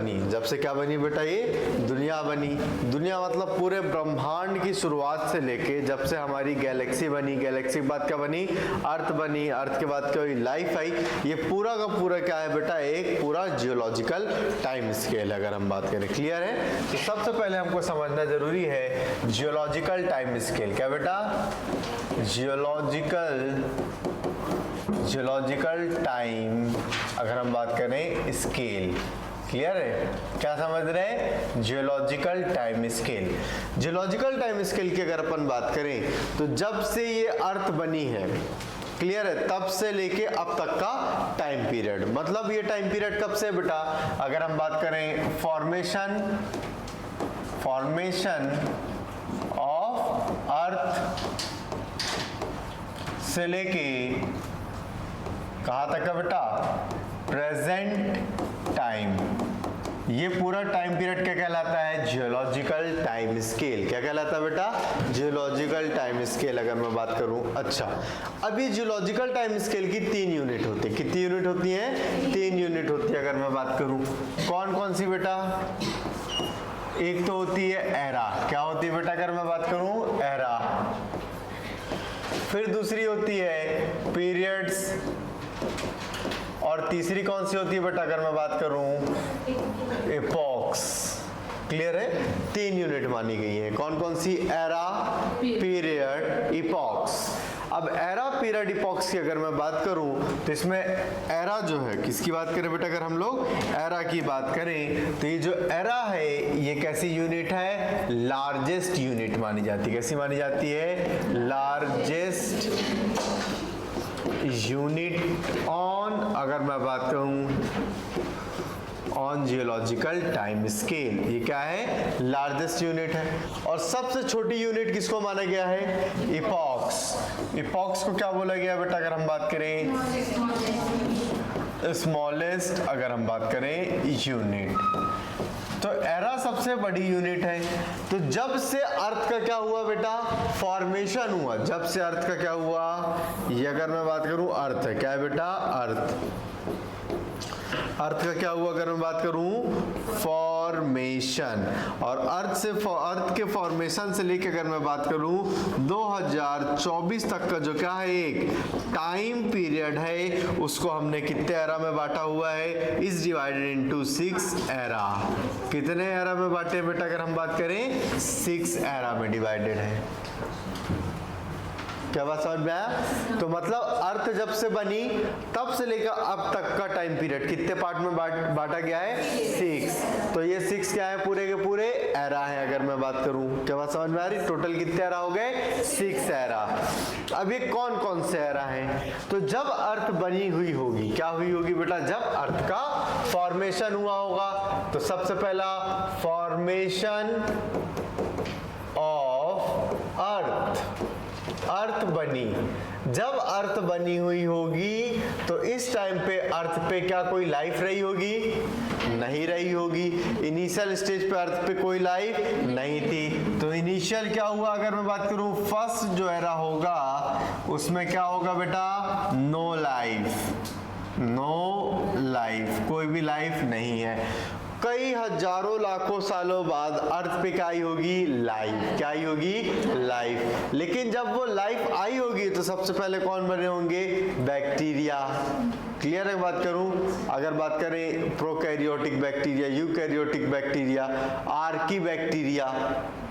बनी, जब से क्या बनी बेटा, ये दुनिया बनी। दुनिया मतलब पूरे ब्रह्मांड की शुरुआत से लेके जब से हमारी गैलेक्सी बनी, गैलेक्सी के बाद क्या बनी, अर्थ बनी, अर्थ के बाद क्या हुई, लाइफ आई। ये पूरा का पूरा क्या है बेटा, एक पूरा जियोलॉजिकल टाइम स्केल अगर हम बात करें। क्लियर है? तो सबसे पहले हमको समझना जरूरी है जियोलॉजिकल टाइम स्केल। क्या बेटा? जियोलॉजिकल टाइम अगर हम बात करें स्केल। क्लियर है? क्या समझ रहे हैं? Geological time scale. Geological time scale की अगर अपन बात करें तो जब से ये अर्थ बनी है, क्लियर है, तब से लेके अब तक का टाइम पीरियड। मतलब ये टाइम पीरियड कब से बेटा, अगर हम बात करें फॉर्मेशन ऑफ अर्थ से लेके कहां तक का बेटा, प्रेजेंट टाइम, ये पूरा टाइम पीरियड क्या कहलाता है, जियोलॉजिकल टाइम स्केल। क्या कहलाता है बेटा? जियोलॉजिकल टाइम स्केल अगर मैं बात करूं। अच्छा, अभी जियोलॉजिकल टाइम स्केल की 3 यूनिट होती है। कितनी यूनिट होती है? 3 यूनिट होती है अगर मैं बात करूं। कौन कौन सी बेटा? एक तो होती है एरा। क्या होती है बेटा अगर मैं बात करूं? एरा। फिर दूसरी होती है पीरियड्स, और तीसरी कौन सी होती है बेटा अगर मैं बात करूं? एपॉक्स। क्लियर है? 3 यूनिट मानी गई है। कौन कौन सी? Era, period, epochs. अब एरा, पीरियड, इपॉक्स की अगर मैं बात करूं तो इसमें एरा जो है, किसकी बात करें बेटा अगर हम लोग एरा की बात करें तो ये जो एरा है ये कैसी यूनिट है? लार्जेस्ट यूनिट मानी जाती है। कैसी मानी जाती है? लार्जेस्ट यूनिट ऑन, अगर मैं बात कहूं ऑन जियोलॉजिकल टाइम स्केल, ये क्या है? लार्जेस्ट यूनिट है। और सबसे छोटी यूनिट किसको माना गया है? इपॉक्स। इपॉक्स को क्या बोला गया बेटा अगर हम बात करें? स्मॉलेस्ट अगर हम बात करें यूनिट। तो एरा सबसे बड़ी यूनिट है। तो जब से अर्थ का क्या हुआ बेटा? फॉर्मेशन हुआ। जब से अर्थ का क्या हुआ? ये अगर मैं बात करूं अर्थ है, क्या है बेटा? अर्थ का क्या हुआ अगर मैं बात करूं? फॉर्मेशन। और अर्थ के फॉर्मेशन से लेकर अगर मैं बात करूं 2024 तक का जो क्या है एक टाइम पीरियड है, उसको हमने कितने एरा में बांटा हुआ है? Is divided into 6 era. कितने एरा में बांटे बेटा अगर हम बात करें? 6 एरा में डिवाइडेड है। क्या बात समझ में आया? तो मतलब अर्थ जब से बनी तब से लेकर अब तक का टाइम पीरियड कितने पार्ट में बांटा गया है? 6। तो ये 6 क्या है? पूरे के पूरे एरा है अगर मैं बात करूं। क्या बात समझ में आ रही? टोटल कितने एरा हो गए? 6 एरा। अब ये कौन कौन से एरा हैं? तो जब अर्थ बनी हुई होगी, क्या हुई होगी बेटा? जब अर्थ का फॉर्मेशन हुआ होगा। तो सबसे पहला फॉर्मेशन ऑफ अर्थ बनी। जब अर्थ बनी हुई होगी तो इस टाइम पे अर्थ पे क्या कोई लाइफ रही होगी? नहीं रही होगी। इनिशियल स्टेज पे अर्थ पे कोई लाइफ नहीं थी। तो इनिशियल क्या हुआ अगर मैं बात करूं? फर्स्ट जो एरा होगा उसमें क्या होगा बेटा? नो लाइफ, कोई भी लाइफ नहीं है। कई हजारों लाखों सालों बाद अर्थ पे क्या आई होगी? लाइफ। क्या आई होगी? लाइफ। लेकिन जब वो लाइफ आई होगी तो सबसे पहले कौन बने होंगे? बैक्टीरिया। क्लियर है बात करूं? अगर बात करें prokaryotic bacteria, eukaryotic bacteria, Archie bacteria,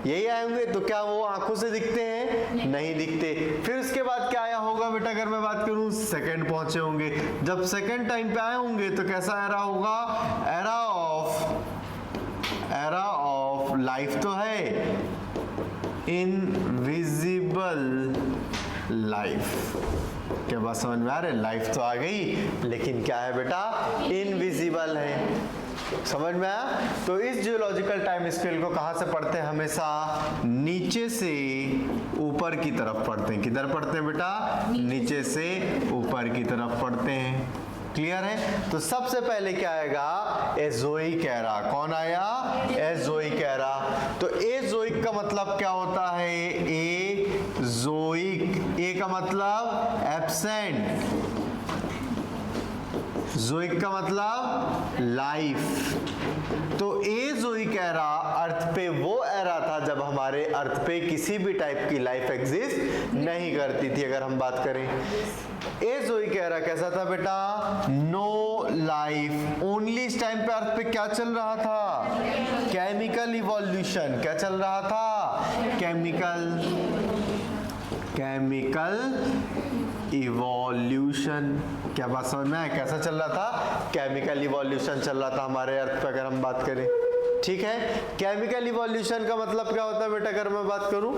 यही आए होंगे। तो क्या वो आंखों से दिखते हैं? नहीं दिखते। फिर उसके बाद क्या आया होगा बेटा अगर मैं बात करूं? सेकंड पहुंचे होंगे। जब सेकंड टाइम पे आए होंगे तो कैसा एरा होगा? एरा ऑफ लाइफ तो है, इनविजिबल लाइफ। क्या बात समझ में आ रही है? लाइफ तो आ गई लेकिन क्या है बेटा? इनविजिबल है। समझ में आया? तो इस जियोलॉजिकल टाइम स्केल को कहां से पढ़ते हैं? हमेशा नीचे से ऊपर की तरफ पढ़ते हैं। किधर पढ़ते हैं बेटा? नीचे से ऊपर की तरफ पढ़ते हैं। क्लियर है? तो सबसे पहले क्या आएगा? Azoic era. कौन आया? Azoic era. तो एजोइक का मतलब क्या होता है? एजोइक, ए का मतलब एब्सेंट, जोइक का मतलब लाइफ, तो एजोइक एरा अर्थ पे वो एरा था जब हमारे अर्थ पे किसी भी टाइप की लाइफ एग्जिस्ट नहीं करती थी। अगर हम बात करें एजोइक एरा कैसा था बेटा, नो लाइफ ओनली। इस टाइम पे अर्थ पे क्या चल रहा था, केमिकल इवोल्यूशन। क्या चल रहा था, केमिकल इवोल्यूशन। क्या बात समझ में आया, कैसा चल रहा था, केमिकल इवोल्यूशन चल रहा था हमारे अर्थ पे अगर हम बात करें। ठीक है, केमिकल इवोल्यूशन का मतलब क्या होता है बेटा, अगर मैं बात करूं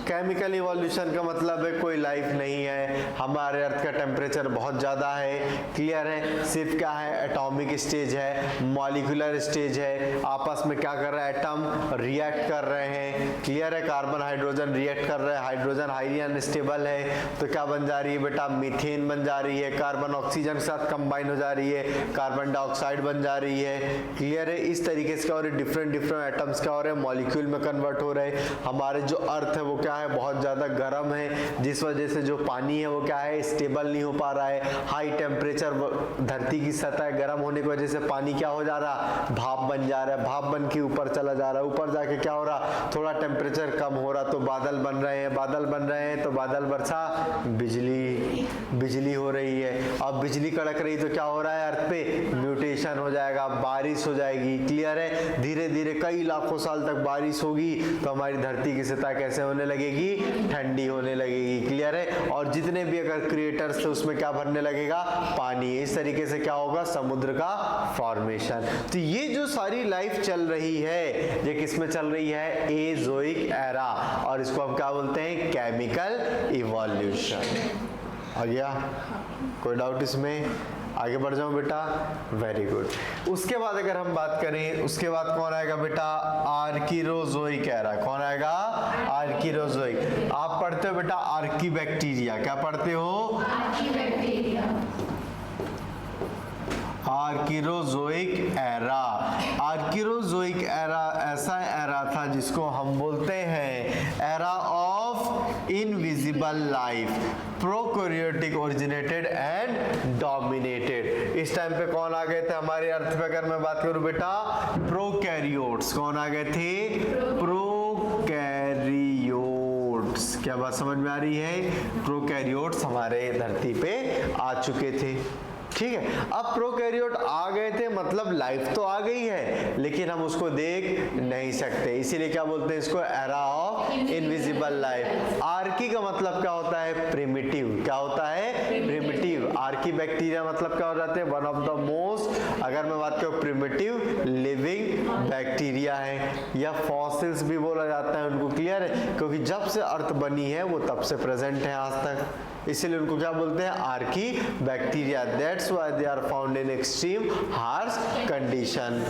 केमिकल इवोल्यूशन का मतलब है कोई लाइफ नहीं है, हमारे अर्थ का टेम्परेचर बहुत ज़्यादा है। क्लियर है, सिर्फ क्या है, एटॉमिक स्टेज है, मॉलिक्यूलर स्टेज है, आपस में क्या कर रहा है, एटम रिएक्ट कर रहे हैं। क्लियर है, कार्बन हाइड्रोजन रिएक्ट कर रहे हैं, हाइड्रोजन हाईली अनस्टेबल है तो क्या बन जा रही है बेटा, मीथेन बन जा रही है, कार्बन ऑक्सीजन के साथ कंबाइन हो जा रही है, कार्बन डाइऑक्साइड बन जा रही है। क्लियर है, इस तरीके से क्या हो रहा है, डिफरेंट एटम्स क्या हो रहे हैं, मॉलिक्यूल में कन्वर्ट हो रहे हैं। हमारे जो अर्थ है वो क्या है, बहुत ज्यादा गर्म है, जिस वजह से जो पानी है वो क्या है, स्टेबल नहीं हो पा रहा है। हाई टेम्परेचर, धरती की सतह गर्म होने की वजह से पानी क्या हो जा रहा, भाप बन जा रहा है, भाप बन के ऊपर चला जा रहा है, ऊपर जाके क्या हो रहा, थोड़ा टेम्परेचर कम हो रहा तो बादल बन रहे हैं, बादल बन रहे हैं तो बादल वर्षा, बिजली हो रही है। अब बिजली कड़क रही तो क्या हो रहा है, अर्थ पे म्यूटेशन हो जाएगा, बारिश हो जाएगी। क्लियर है, धीरे धीरे कई लाखों साल तक बारिश होगी तो हमारी धरती की सतह कैसे होने लगेगी, ठंडी होने लगेगी। क्लियर है, और जितने भी अगर क्रिएटर्स थे उसमें क्या भरने लगेगा, पानी। इस तरीके से क्या होगा, समुद्र का फॉर्मेशन। तो ये जो सारी लाइफ चल रही है ये किसमें चल रही है, एजोइक एरा, और इसको हम क्या बोलते हैं, केमिकल इवोल्यूशन। आ गया, कोई डाउट इसमें, आगे बढ़ जाओ बेटा, वेरी गुड। उसके बाद अगर हम बात करें, उसके बाद कौन आएगा बेटा, आर्कीरोजोइक एरा। कौन आएगा, आर्कीरोजोइक। आप पढ़ते हो बेटा आर्कीबैक्टीरिया, क्या पढ़ते हो, आर्कीरोजोइक एरा। आर्कीरोजोइक एरा ऐसा एरा था जिसको हम बोलते हैं era of invisible life, prokaryotic originated and dominated. इस टाइम पे कौन आ गए थे हमारे अर्थ पे, अगर मैं बात करूं बेटा, प्रोकैरियोट्स। कौन आ गए थे, प्रोकैरियोट्स। क्या बात समझ में आ रही है, प्रोकैरियोट्स हमारे धरती पे आ चुके थे। ठीक है, अब प्रोकैरियोट आ गए थे मतलब लाइफ तो आ गई है लेकिन हम उसको देख नहीं सकते, इसीलिए क्या बोलते हैं इसको, era of invisible life. Archie का मतलब क्या होता है, प्रिमिटिव। क्या होता है, प्रिमिटिव। आर्की बैक्टीरिया मतलब क्या हो जाते हैं, वन ऑफ द मोस्ट, अगर मैं बात करूं, प्रिमिटिव लिविंग बैक्टीरिया है, या फॉसिल्स भी बोला जाता है उनको। क्लियर है, क्योंकि जब से अर्थ बनी है वो तब से प्रेजेंट है आज तक, इसीलिए उनको क्या बोलते हैं, archaebacteria. That's why they are found in extreme harsh condition.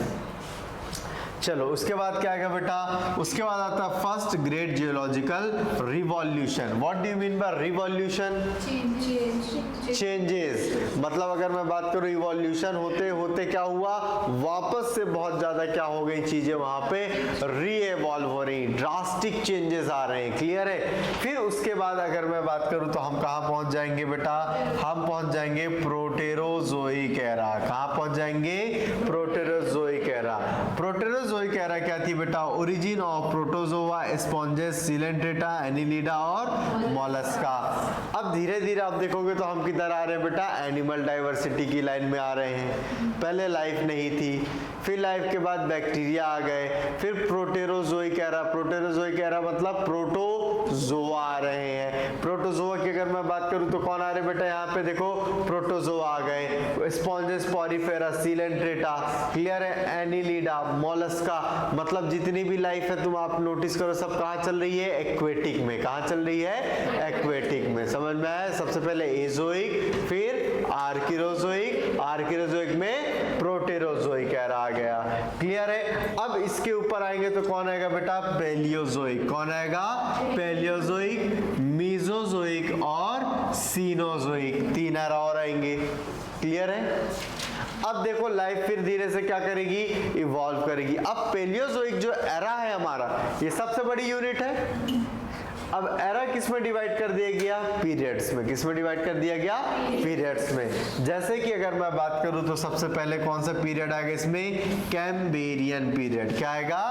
चलो उसके बाद क्या आएगा बेटा, उसके बाद आता है first great geological revolution. What do you mean by revolution, changes. मतलब अगर मैं बात करूं इवोल्यूशन होते होते क्या हुआ, वापस से बहुत ज्यादा क्या हो गई चीजें, वहां पे रीएवॉल्व हो रही, ड्रास्टिक चेंजेस आ रहे हैं। क्लियर है, फिर उसके बाद अगर मैं बात करूं तो हम कहां पहुंच जाएंगे बेटा, हम पहुंच जाएंगे प्रोटेरोजोइक एरा। कहां पहुंच जाएंगे, प्रोटेरोजोइक एरा। प्रोटेरोजोइक एरा क्या थी बेटा, origin of protozoa, sponges, Coelenterata, Annelida और मोलस्का। अब धीरे धीरे आप देखोगे तो हम किधर आ रहे हैं बेटा, एनिमल डाइवर्सिटी की लाइन में आ रहे हैं। पहले लाइफ नहीं थी, फिर लाइफ के बाद बैक्टीरिया आ गए, फिर प्रोटेरोजोइक एरा। प्रोटेरोजोइक एरा मतलब प्रोटोजोआ आ रहे हैं। प्रोटोजोआ की अगर मैं बात करूं तो कौन आ रहे बेटा, यहाँ पे देखो प्रोटोजोआ आ गए, स्पॉन्जेस, पॉरीफेरा, सिलेंट्रेटा। क्लियर है, एनिलिडा, मोलस्का, मतलब जितनी भी लाइफ है तुम आप नोटिस करो सब कहाँ चल रही है, एक्वेटिक में। कहाँ चल रही है, एक्वेटिक में। समझ में आया, सबसे पहले एजोइक, फिर आर्कीरोजोइक, आर्कीरोजोइक में प्रोटेरोजोइक एरा आ गया। क्लियर है, अब इसके ऊपर आएंगे तो कौन आएगा बेटा, पैलियोजोइक। कौन आएगा, पैलियोजोइक, मीजोजोइक और सीनोजोइक, तीन एरा और आएंगे। क्लियर है, अब देखो लाइफ फिर धीरे से क्या करेगी, इवॉल्व करेगी। अब पैलियोजोइक जो एरा है हमारा, ये सबसे बड़ी यूनिट है। अब एरा किस में डिवाइड कर दिया गया? पीरियड्स में। किस में डिवाइड कर दिया गया? पीरियड्स में। जैसे कि अगर मैं बात करूं तो सबसे पहले कौन सा पीरियड आएगा इसमें? Cambrian period. क्या आएगा?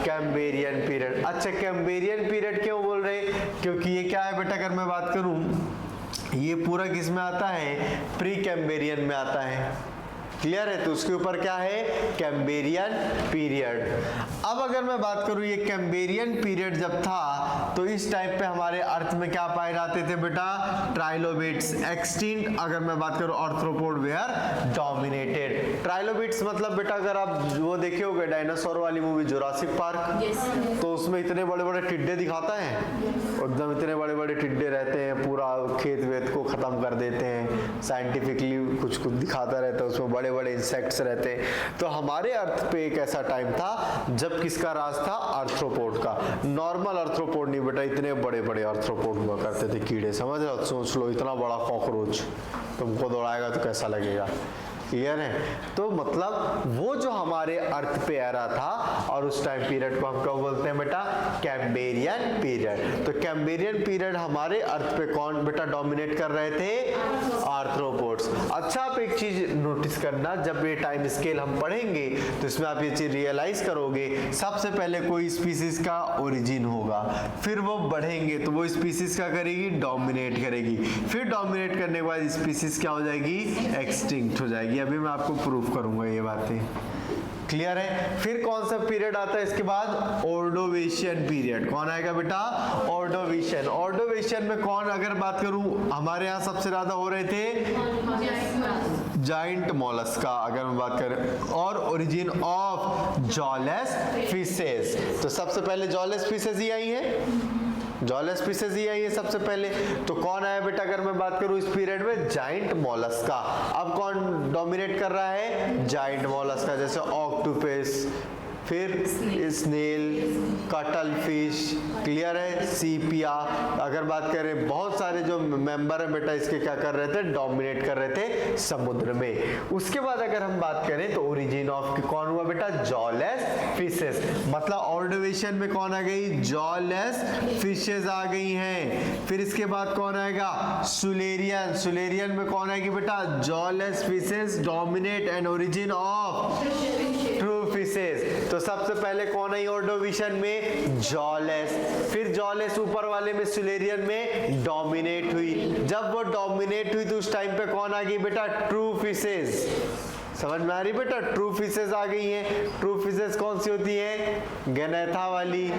Cambrian period. अच्छा, कैम्ब्रियन पीरियड क्यों बोल रहे? क्योंकि ये क्या है बेटा, अगर मैं बात करूं ये पूरा किस में आता है? प्री कैम्ब्रियन में आता है। क्लियर है? तो उसके ऊपर क्या है? Cambrian period. अब अगर मैं बात करूं ये कैम्ब्रियन पीरियड जब था तो इस टाइप पे हमारे अर्थ में क्या पाए जाते थे बेटा? ट्राइलोबिट्स एक्सटिंक्ट। अगर मैं बात करूं आर्थ्रोपोड वेयर डोमिनेटेड। ट्राइलोबिट्स मतलब बेटा अगर आप वो देखे होगे डायनासोर वाली मूवी जुरासिक पार्क, तो उसमें इतने बड़े बड़े टिड्डे दिखाता है, एकदम इतने बड़े बड़े टिड्डे रहते हैं, पूरा खेत वेत को खत्म कर देते हैं, साइंटिफिकली कुछ कुछ दिखाता रहता है, उसमें बड़े बड़े इंसेक्ट्स रहते हैं। तो हमारे अर्थ पे एक ऐसा टाइम था जब किसका राज था? आर्थ्रोपोड का। नॉर्मल आर्थ्रोपोड नहीं बेटा, इतने बड़े बड़े आर्थ्रोपोड हुआ करते थे कीड़े, समझ रहे हो? सोच लो इतना बड़ा कॉकरोच तुमको दौड़ाएगा तो कैसा लगेगा। क्लियर है? तो मतलब वो जो हमारे अर्थ पे एरा था और उस टाइम पीरियड को हम क्या बोलते हैं बेटा? Cambrian period. तो कैम्ब्रियन पीरियड हमारे अर्थ पे कौन बेटा डोमिनेट कर रहे थे? आर्थ्रोपोड्स। अच्छा, आप एक चीज नोटिस करना, जब ये टाइम स्केल हम पढ़ेंगे तो इसमें आप ये चीज रियलाइज करोगे, सबसे पहले कोई स्पीसीज का ओरिजिन होगा, फिर वो बढ़ेंगे तो वो स्पीसीज क्या करेगी? डोमिनेट करेगी, फिर डोमिनेट करने के बाद स्पीसीज क्या हो जाएगी? एक्सटिंक्ट हो जाएगी। अभी मैं आपको प्रूफ करूंगा ये बातें। क्लियर है? फिर कौन सा पीरियड आता है इसके बाद? ऑर्डोवेशियन पीरियड। कौन आएगा बेटा? ऑर्डोवेशियन। ऑर्डोवेशियन में कौन, अगर बात करूं हमारे यहाँ सबसे ज्यादा हो रहे थे जाइंट मोलस्का, अगर मैं बात करें, और ओरिजिन ऑफ जॉलेस फिशेस। तो सबसे पहले जॉलेस फिशेस ही आई है, जॉलेस फिशेस ही आई है सबसे पहले। तो कौन आया बेटा अगर मैं बात करूं इस पीरियड में? Giant Mollusca. अब कौन डोमिनेट कर रहा है? जाइंट मोलस्का, जैसे ऑक्टोपस, फिर स्नेल, कटल फिश, क्लियर है, सीपिया। अगर बात करें बहुत सारे जो मेंबर हैं बेटा इसके क्या कर रहे थे? डोमिनेट कर रहे थे समुद्र में। उसके बाद अगर हम बात करें तो ओरिजिन ऑफ कौन हुआ बेटा? Jawless fishes. मतलब ऑर्डोवेशन में कौन आ गई? जॉलेस फिशेस आ गई हैं। फिर इसके बाद कौन आएगा? सुलेरियन। सुलेरियन में कौन आएगी बेटा? Jawless fishes dominate and origin of true fishes. तो सबसे पहले कौन आई ऑर्डोविशन में? जॉलेस। फिर जॉलेस ऊपर वाले में सुलेरियन में डोमिनेट हुई। जब वो डोमिनेट हुई तो उस टाइम पे कौन आ गई बेटा? True fishes. समझ में आ रही बेटा? ट्रू फिशेस आ गई हैं। ट्रू फिशेस कौन सी होती है? गैनेथा वाली,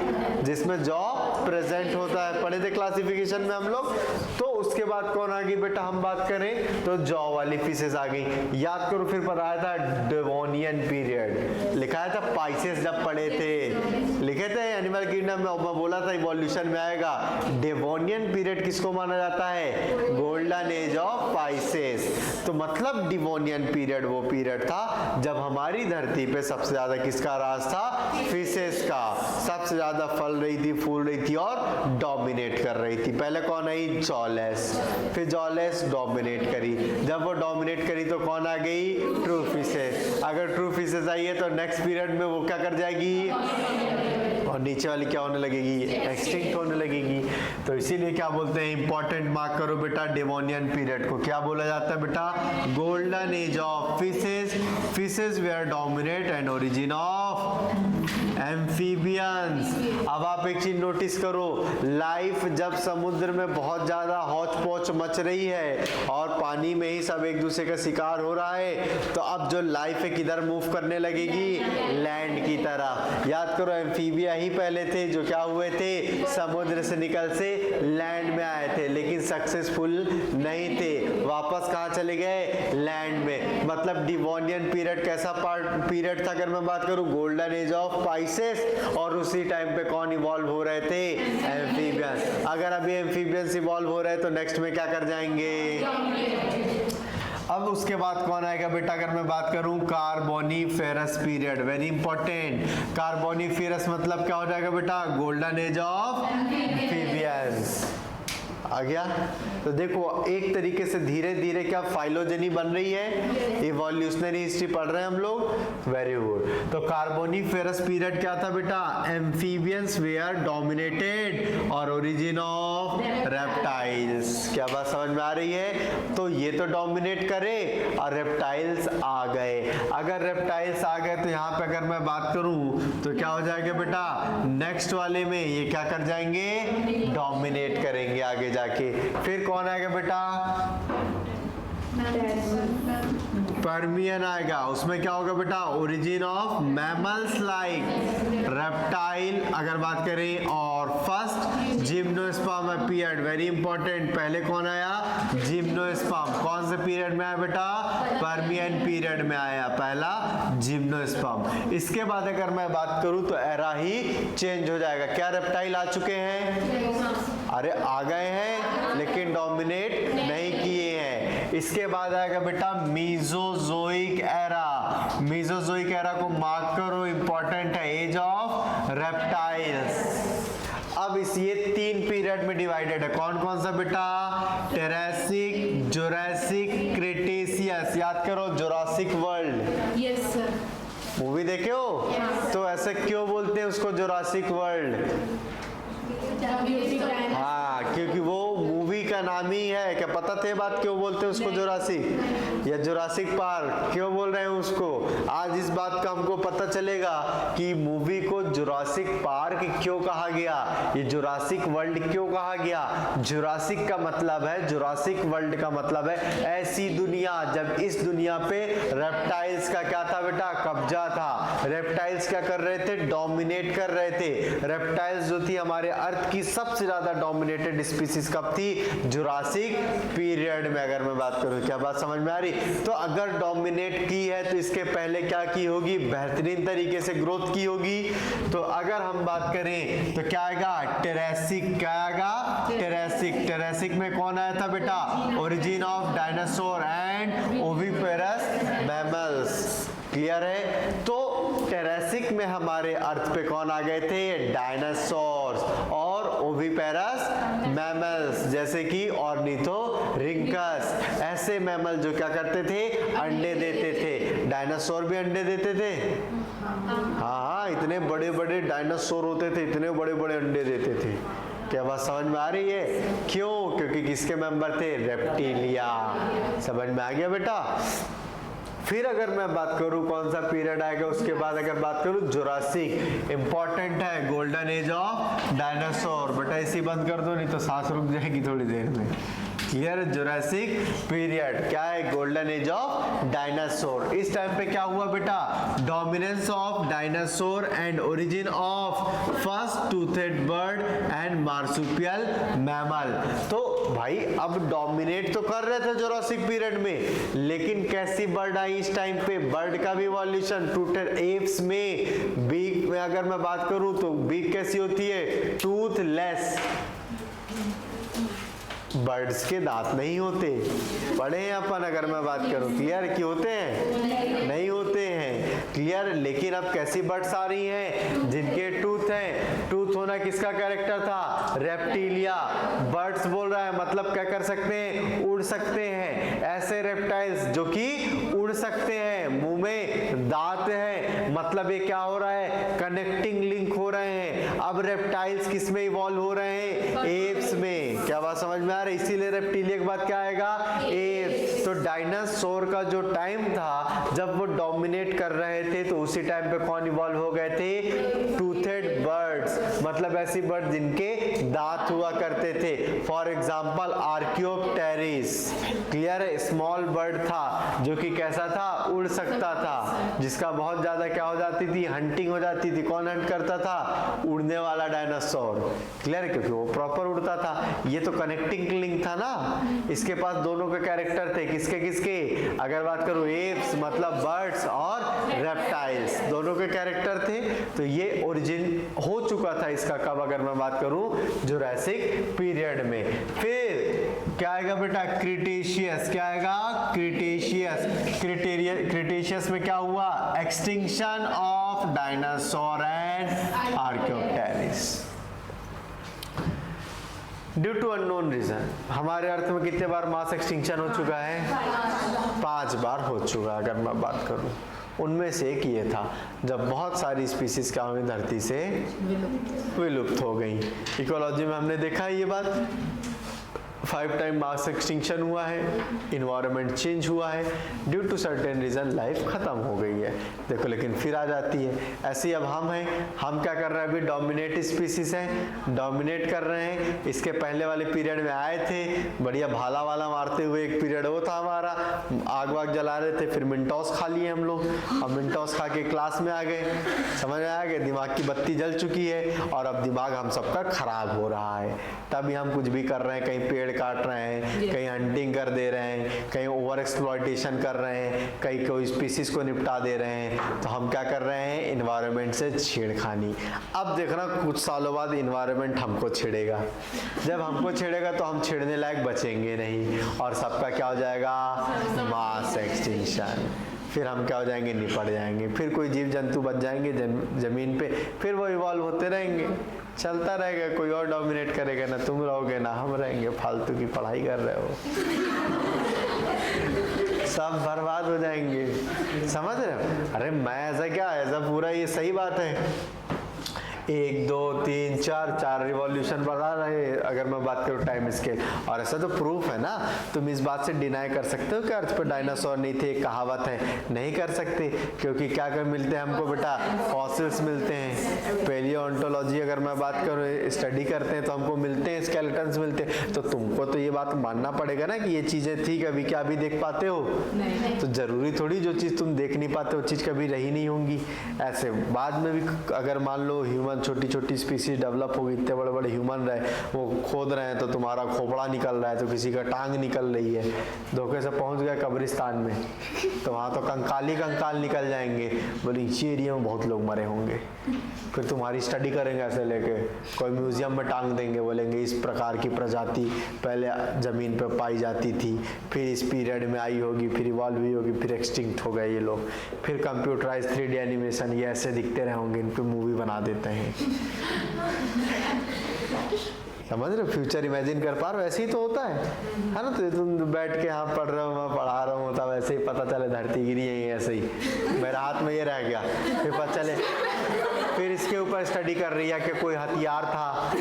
जिसमें जॉ प्रेजेंट होता है, पढ़े थे क्लासिफिकेशन में हम लोग। तो उसके बाद कौन आ गई बेटा हम बात करें तो जॉ वाली फिशेस आ गई। याद करो फिर बताया था डेवोनियन पीरियड, लिखाया था पाइसेस जब पढ़े थे, लिखे थे एनिमल किंगडम में, मैं बोला था इवोल्यूशन में आएगा। डेवोनियन पीरियड किसको माना जाता है? Golden age of Pisces. तो मतलब डिवोनियन पीरियड वो पीरियड था जब हमारी धरती पे सबसे ज्यादा किसका राज था? फिशेस का। सबसे ज्यादा फल रही थी, फूल रही थी और डोमिनेट कर रही थी। पहले कौन आई? जॉलेस। फिर जॉलेस डोमिनेट करी। जब वो डोमिनेट करी तो कौन आ गई? True fishes. अगर ट्रू फिशेस आई है तो नेक्स्ट पीरियड में वो क्या कर जाएगी? और नीचे वाली क्या होने लगेगी? एक्सटिंक्ट होने लगेगी। तो इसीलिए क्या बोलते हैं, इंपॉर्टेंट मार्क करो बेटा, डेवोनियन पीरियड को क्या बोला जाता है बेटा? Golden age of fishes. Fishes were dominate and origin of amphibians. अब आप एक चीज नोटिस करो, लाइफ जब समुद्र में बहुत ज्यादा हौच पौच मच रही है और पानी में ही सब एक दूसरे का शिकार हो रहा है, तो अब जो लाइफ है किधर मूव करने लगेगी? लैंड की तरफ। याद करो एम्फीबिया ही पहले थे जो क्या हुए थे? समुद्र से निकल से लैंड में आए थे, लेकिन सक्सेसफुल नहीं थे, वापस कहाँ चले गए? लैंड में। मतलब डिवोनियन पीरियड कैसा पीरियड था अगर मैं बात करूं? Golden age of Pisces. और उसी टाइम पे कौन इवॉल्व हो रहे थे? एम्फीबियंस। अगर अभी एम्फीबियंस इवॉल्व हो रहे हैं तो नेक्स्ट में क्या कर जाएंगे? अब उसके बाद कौन आएगा बेटा अगर मैं बात करूं? Carboniferous period. Very important. Carboniferous मतलब क्या हो जाएगा बेटा? Golden age of amphibians. आ गया। तो देखो एक तरीके से धीरे धीरे क्या फाइलोजेनी बन रही है, इवोल्यूशनरी हिस्ट्री पढ़ रहे हैं हम लोग, वेरी गुड। तो कार्बोनिफेरस पीरियड क्या था बेटा, एम्फीबियंस वेयर डोमिनेटेड और ओरिजिन ऑफ रेप्टाइल्स। क्या बात समझ में आ रही है? तो ये तो डोमिनेट करे और रेप्टाइल्स आ गए। अगर रेप्टाइल्स आ गए तो यहाँ पे अगर मैं बात करूं तो क्या हो जाएगा बेटा, नेक्स्ट वाले में ये क्या कर जाएंगे, डोमिनेट करेंगे आगे जाके। फिर कौन आएगा बेटा, पर्मियन आएगा। उसमें क्या होगा बेटा, origin of mammals like reptile अगर बात करें। और first gymnosperm period, very important. पहले कौन आया, जिम्नोस्पर्म। कौन से पीरियड में आया बेटा, पर्मियन पीरियड में आया पहला जिम्नोस्पर्म। इसके बाद अगर मैं बात करूं तो एरा ही चेंज हो जाएगा। क्या रेप्टाइल आ चुके हैं, अरे आ गए हैं लेकिन डोमिनेट नहीं किए हैं। इसके बाद आएगा बेटा मीजोजोइक एरा। मीजोजोइक एरा को मार्क करो, इंपॉर्टेंट है, एज ऑफ रेप्टाइल्स। अब इस ये 3 पीरियड में डिवाइडेड है। कौन कौन सा बेटा, टेरेसिक, जुरासिक, क्रेटेशियस। याद करो Jurassic world, yes sir, movie देखे हो? तो ऐसे क्यों बोलते हैं उसको जुरासिक वर्ल्ड? हाँ, क्योंकि वो मूवी का नाम ही है। क्या पता थे बात, क्यों बोलते हैं उसको जुरासिक या जुरासिक पार्क क्यों बोल रहे हैं उसको? आज इस बात का हमको पता चलेगा कि मूवी को जुरासिक पार्क क्यों कहा गया, ये जुरासिक वर्ल्ड क्यों कहा गया। जुरासिक का मतलब है, जुरासिक वर्ल्ड का मतलब है ऐसी दुनिया जब इस दुनिया पे रेप्टाइल्स का क्या था बेटा, कब्जा था। रेप्टाइल्स क्या कर रहे थे, डोमिनेट कर रहे थे। रेप्टाइल्स जो थी हमारे अर्थ की सबसे ज्यादा डोमिनेटेड स्पीसीज कब थी, जुरासिक पीरियड में। अगर मैं बात करूं, क्या बात समझ में आ रही? तो अगर डोमिनेट की है तो इसके पहले क्या की होगी, बेहतरीन तरीके से ग्रोथ की होगी। तो अगर हम बात करें तो क्या आएगा, टेरेसिक। क्या आएगा, टेरेसिक। टेरेसिक में कौन आया था बेटा, origin of dinosaur and oviparous mammals. Clear है? तो टेरेसिक में हमारे अर्थ पे कौन आ गए थे, डायनासोर्स और ओविपेरस मैमल्स, जैसे कि ऑर्निथोरिंकस। ऐसे मैमल जो क्या करते थे, अंडे देते थे। डायनासोर भी अंडे देते थे। हाँ, इतने बड़े बड़े डायनासोर होते थे, इतने बड़े बड़े अंडे देते थे। क्या बात समझ में आ रही है? क्यों? क्योंकि किसके मेंबर थे, रेप्टिलिया। समझ में आ गया बेटा? फिर अगर मैं बात करूं कौन सा पीरियड आएगा उसके बाद, अगर बात करूं जुरासिक, इंपॉर्टेंट है, गोल्डन एज ऑफ डायनासोर। बेटा इसी बंद कर दो नहीं तो सांस रुक जाएगी थोड़ी देर में। क्लियर? जुरासिक पीरियड क्या है, गोल्डन एज ऑफ डायनासोर। इस टाइम पे क्या हुआ बेटा, dominance of dinosaur and origin of first toothed bird and marsupial mammal. तो भाई अब डोमिनेट तो कर रहे थे जुरासिक पीरियड में, लेकिन कैसी बर्ड आई इस टाइम पे, बर्ड का भी इवोल्यूशन। टूथेड एप्स में बीक में अगर मैं बात करूं तो बीक कैसी होती है, टूथलेस। बर्ड्स के दांत नहीं होते, पढ़े हैं अपन। अगर मैं बात करूं, क्लियर कि होते हैं, नहीं होते हैं। क्लियर? लेकिन अब कैसी बर्ड्स आ रही हैं जिनके टूथ हैं। टूथ होना किसका कैरेक्टर था, रेप्टिलिया। बर्ड्स बोल रहा है मतलब क्या कर सकते हैं, उड़ सकते हैं। ऐसे रेप्टाइल्स जो कि उड़ सकते हैं, मुंह में दांत है, मतलब ये क्या हो रहा है, कनेक्टिंग लिंक हो रहे हैं। अब रेप्टाइल्स किस में इवॉल्व हो रहे हैं, एप्स में। क्या बात समझ में आ रही? इसीलिए रेप्टिलिया के बाद क्या आएगा, एप्स। तो डायनासोर का जो टाइम था जब वो डोमिनेट कर रहे थे, तो उसी टाइम पे कौन इवॉल्व हो गए थे, टूथेड बर्ड्स, मतलब ऐसी बर्ड जिनके दांत हुआ करते थे। For example Archaeopteryx. क्लियर है? स्मॉल बर्ड था जो कि कैसा था, उड़ सकता था, जिसका बहुत ज्यादा क्या हो जाती थी, हंटिंग हो जाती थी। कौन हंट करता था, उड़ने वाला डायनासोर। क्लियर? क्योंकि वो प्रॉपर उड़ता था। ये तो कनेक्टिंग लिंक था ना, इसके पास दोनों के कैरेक्टर थे। किसके किसके? अगर बात करूं एप्स मतलब बर्ड्स और रेप्टाइल्स, दोनों के कैरेक्टर थे। तो ये ओरिजिन हो चुका था इसका कब, अगर मैं बात करूं जुरासिक पीरियड में। फिर क्या आएगा बेटा, क्रिटेशियस। क्या आएगा, क्रिटेशियस। क्रिटेशियस में क्या हुआ, extinction of dinosaur and Archaeopteryx. Due to unknown reason. हमारे अर्थ में कितने बार मास एक्सटिंक्शन हो चुका है? 5 बार हो चुका है अगर मैं बात करूं। उनमें से एक ये था जब बहुत सारी स्पीसीज क्या हुई, धरती से विलुप्त हो गई। इकोलॉजी में हमने देखा है ये बात, 5 टाइम मास एक्सटिंक्शन हुआ है, इन्वायरमेंट चेंज हुआ है, due to certain reason life खत्म हो गई है। देखो लेकिन फिर आ जाती है। ऐसे ही अब हम हैं, हम क्या कर रहे हैं? अभी डोमिनेट स्पीसीज हैं, डोमिनेट कर रहे हैं। इसके पहले वाले पीरियड में आए थे, बढ़िया भाला वाला मारते हुए एक पीरियड वो था हमारा, आग वाग जला रहे थे, फिर मिंटोस खा लिए हम लोग। अब मिंटोस खा के क्लास में आ गए, समझ में आ गए, दिमाग की बत्ती जल चुकी है और अब दिमाग हम सबका खराब हो रहा है। तभी हम कुछ भी कर रहे हैं, कहीं पेड़ काट रहे हैं, कहीं हंटिंग कर दे रहे हैं, कहीं ओवर एक्सप्लॉयटेशन कर रहे हैं, कहीं कोई स्पीसीज को निपटा दे रहे हैं। तो हम क्या कर रहे हैं? इन्वायरमेंट से छेड़खानी। अब देखना कुछ सालों बाद इन्वायरमेंट हमको छेड़ेगा। जब हमको छेड़ेगा तो हम छेड़ने लायक बचेंगे नहीं और सबका क्या हो जाएगा? Mass extinction. फिर हम क्या हो जाएंगे? निपट जाएंगे। फिर कोई जीव जंतु बच जाएंगे जमीन पे, फिर वो इवॉल्व होते रहेंगे, चलता रहेगा। कोई और डोमिनेट करेगा, ना तुम रहोगे ना हम रहेंगे। फालतू की पढ़ाई कर रहे हो, सब बर्बाद हो जाएंगे। समझ रहे हो? अरे मैं ऐसा क्या, ऐसा पूरा ये सही बात है। 1 2 3 4 रिवॉल्यूशन बढ़ा रहे अगर मैं बात करूँ टाइम स्केल, और ऐसा तो प्रूफ है ना। तुम इस बात से डिनाई कर सकते हो कि अर्थ पे डायनासोर नहीं थे? कहावत है, नहीं कर सकते, क्योंकि क्या कर मिलते हैं हमको बेटा? फॉसिल्स मिलते हैं। पेलियोन्टोलॉजी अगर मैं बात करूँ, स्टडी करते हैं तो हमको मिलते हैं, स्केलेटन्स मिलते हैं। तो तुमको तो ये बात मानना पड़ेगा ना कि ये चीजें थी कभी, क्या अभी देख पाते हो? नहीं। तो जरूरी थोड़ी जो चीज तुम देख नहीं पाते वो चीज कभी रही नहीं होंगी। ऐसे बाद में भी अगर मान लो ह्यूमन छोटी छोटी स्पीसीज डेवलप होगी, इतने बड़े बड़े ह्यूमन रहे, वो खोद रहे हैं तो तुम्हारा खोपड़ा निकल रहा है, तो किसी का टांग निकल रही है, धोखे से पहुंच गया कब्रिस्तान में तो वहां तो कंकाल ही कंकाल निकल जाएंगे। बोले इस एरिया में बहुत लोग मरे होंगे। फिर तुम्हारी स्टडी करेंगे ऐसे लेके, कोई म्यूजियम में टांग देंगे, बोलेंगे इस प्रकार की प्रजाति पहले जमीन पर पाई जाती थी, फिर इस पीरियड में आई होगी, फिर इवॉल्व हुई होगी, फिर एक्सटिंक्ट हो गए ये लोग। फिर कंप्यूटराइज 3D एनिमेशन ये ऐसे दिखते रहे होंगे, इन पे मूवी बना देते हैं। समझ रहे हो? फ्यूचर इमेजिन कर पा रहे हो? ऐसे ही तो होता है ना? तो तुम बैठ के यहाँ पढ़ रहे हो, मैं पढ़ा रहा हूँ, तब ऐसे ही पता चले धरती गिरी है, ऐसे ही मेरे हाथ में ये रह गया, फिर पता चले, फिर इसके ऊपर स्टडी कर रही है कि कोई हथियार था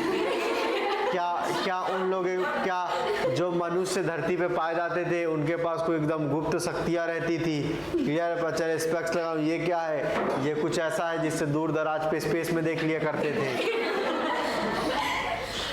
क्या उन लोगों, क्या जो मनुष्य धरती पे पाए जाते थे उनके पास कोई एकदम गुप्त शक्तियां रहती थी? क्लियर? पता चले स्पेक्स लगाओ, ये क्या है? ये कुछ ऐसा है जिससे दूर दराज पे स्पेस में देख लिया करते थे।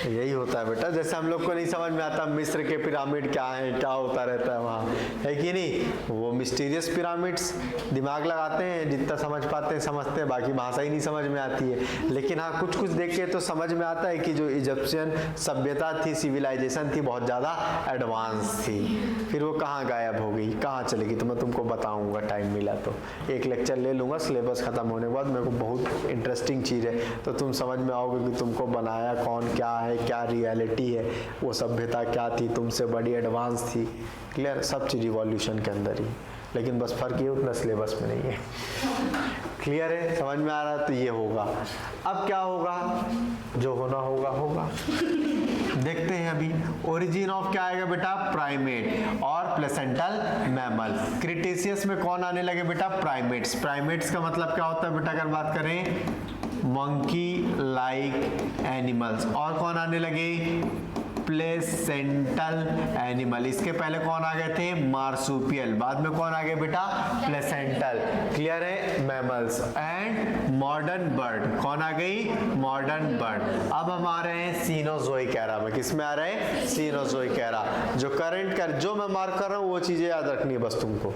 यही होता है बेटा। जैसे हम लोग को नहीं समझ में आता मिस्र के पिरामिड क्या है, क्या होता रहता है वहाँ, है कि नहीं? वो मिस्टीरियस पिरामिड्स, दिमाग लगाते हैं, जितना समझ पाते हैं समझते हैं, बाकी भाषा ही नहीं समझ में आती है। लेकिन हाँ कुछ कुछ देख के तो समझ में आता है कि जो इजिप्शियन सभ्यता थी, सिविलाइजेशन थी, बहुत ज़्यादा एडवांस थी। फिर वो कहाँ गायब हो गई, कहाँ चलेगी, तो मैं तुमको बताऊँगा टाइम मिला तो। एक लेक्चर ले लूँगा सिलेबस ख़त्म होने के बाद। मेरे को बहुत इंटरेस्टिंग चीज़ है, तो तुम समझ में आओगे कि तुमको बनाया कौन, क्या है, क्या रियलिटी है, वो सभ्यता क्या थी, तुमसे बड़ी एडवांस थी। क्लियर? सब चीज रिवॉल्यूशन के अंदर ही, लेकिन बस फर्क ये उतना सिलेबस में नहीं है। क्लियर है? समझ में आ रहा है? तो ये होगा। अब क्या होगा? जो होना होगा होगा। देखते हैं अभी। ओरिजिन ऑफ क्या आएगा बेटा? प्राइमेट और प्लेसेंटल मैमल। क्रिटेशियस में कौन आने लगे बेटा? प्राइमेट्स। प्राइमेट्स का मतलब क्या होता है बेटा अगर बात करें? Monkey like animals. और कौन आने लगे? Placental animal. इसके पहले कौन आ गए थे? मार्सुपियल। बाद में कौन आ गए बेटा? प्लेसेंटल। क्लियर है? Mammals and modern bird. कौन आ गई? Modern bird. अब हम आ रहे हैं सीनोजोइक एरा में। किस में आ रहे हैं? Cenozoic era. जो करंट कर, जो मैं मार्क कर रहा हूँ वो चीजें याद रखनी है बस तुमको।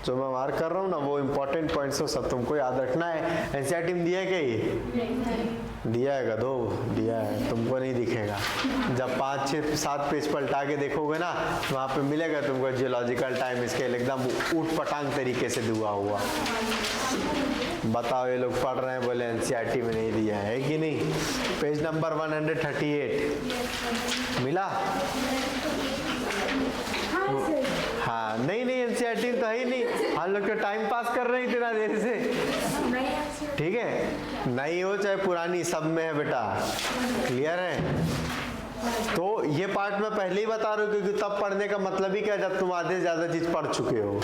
जो मैं मार्क कर रहा हूँ ना वो इंपॉर्टेंट पॉइंट्स सब तुमको याद रखना है। एनसीईआरटी में दिया है क्या? ये दिया है, गधो दिया है, तुमको नहीं दिखेगा। जब 5 6 7 पेज पलटा के देखोगे ना वहाँ पे मिलेगा तुमको जियोलॉजिकल टाइम स्केल एकदम ऊट पटांग तरीके से दिया हुआ। बताओ ये लोग पढ़ रहे हैं बोले एनसीईआरटी में नहीं दिया है कि नहीं? पेज नंबर 138 मिला? हाँ नहीं एनसीईआरटी तो है ही नहीं, हम लोग तो टाइम पास कर रहे हैं इतना देर से। ठीक है? नई हो चाहे पुरानी, सब में है बेटा। क्लियर है? तो ये पार्ट मैं पहले ही बता रहा हूँ, क्योंकि तब पढ़ने का मतलब ही क्या, जब तुम आधे से ज्यादा चीज पढ़ चुके हो।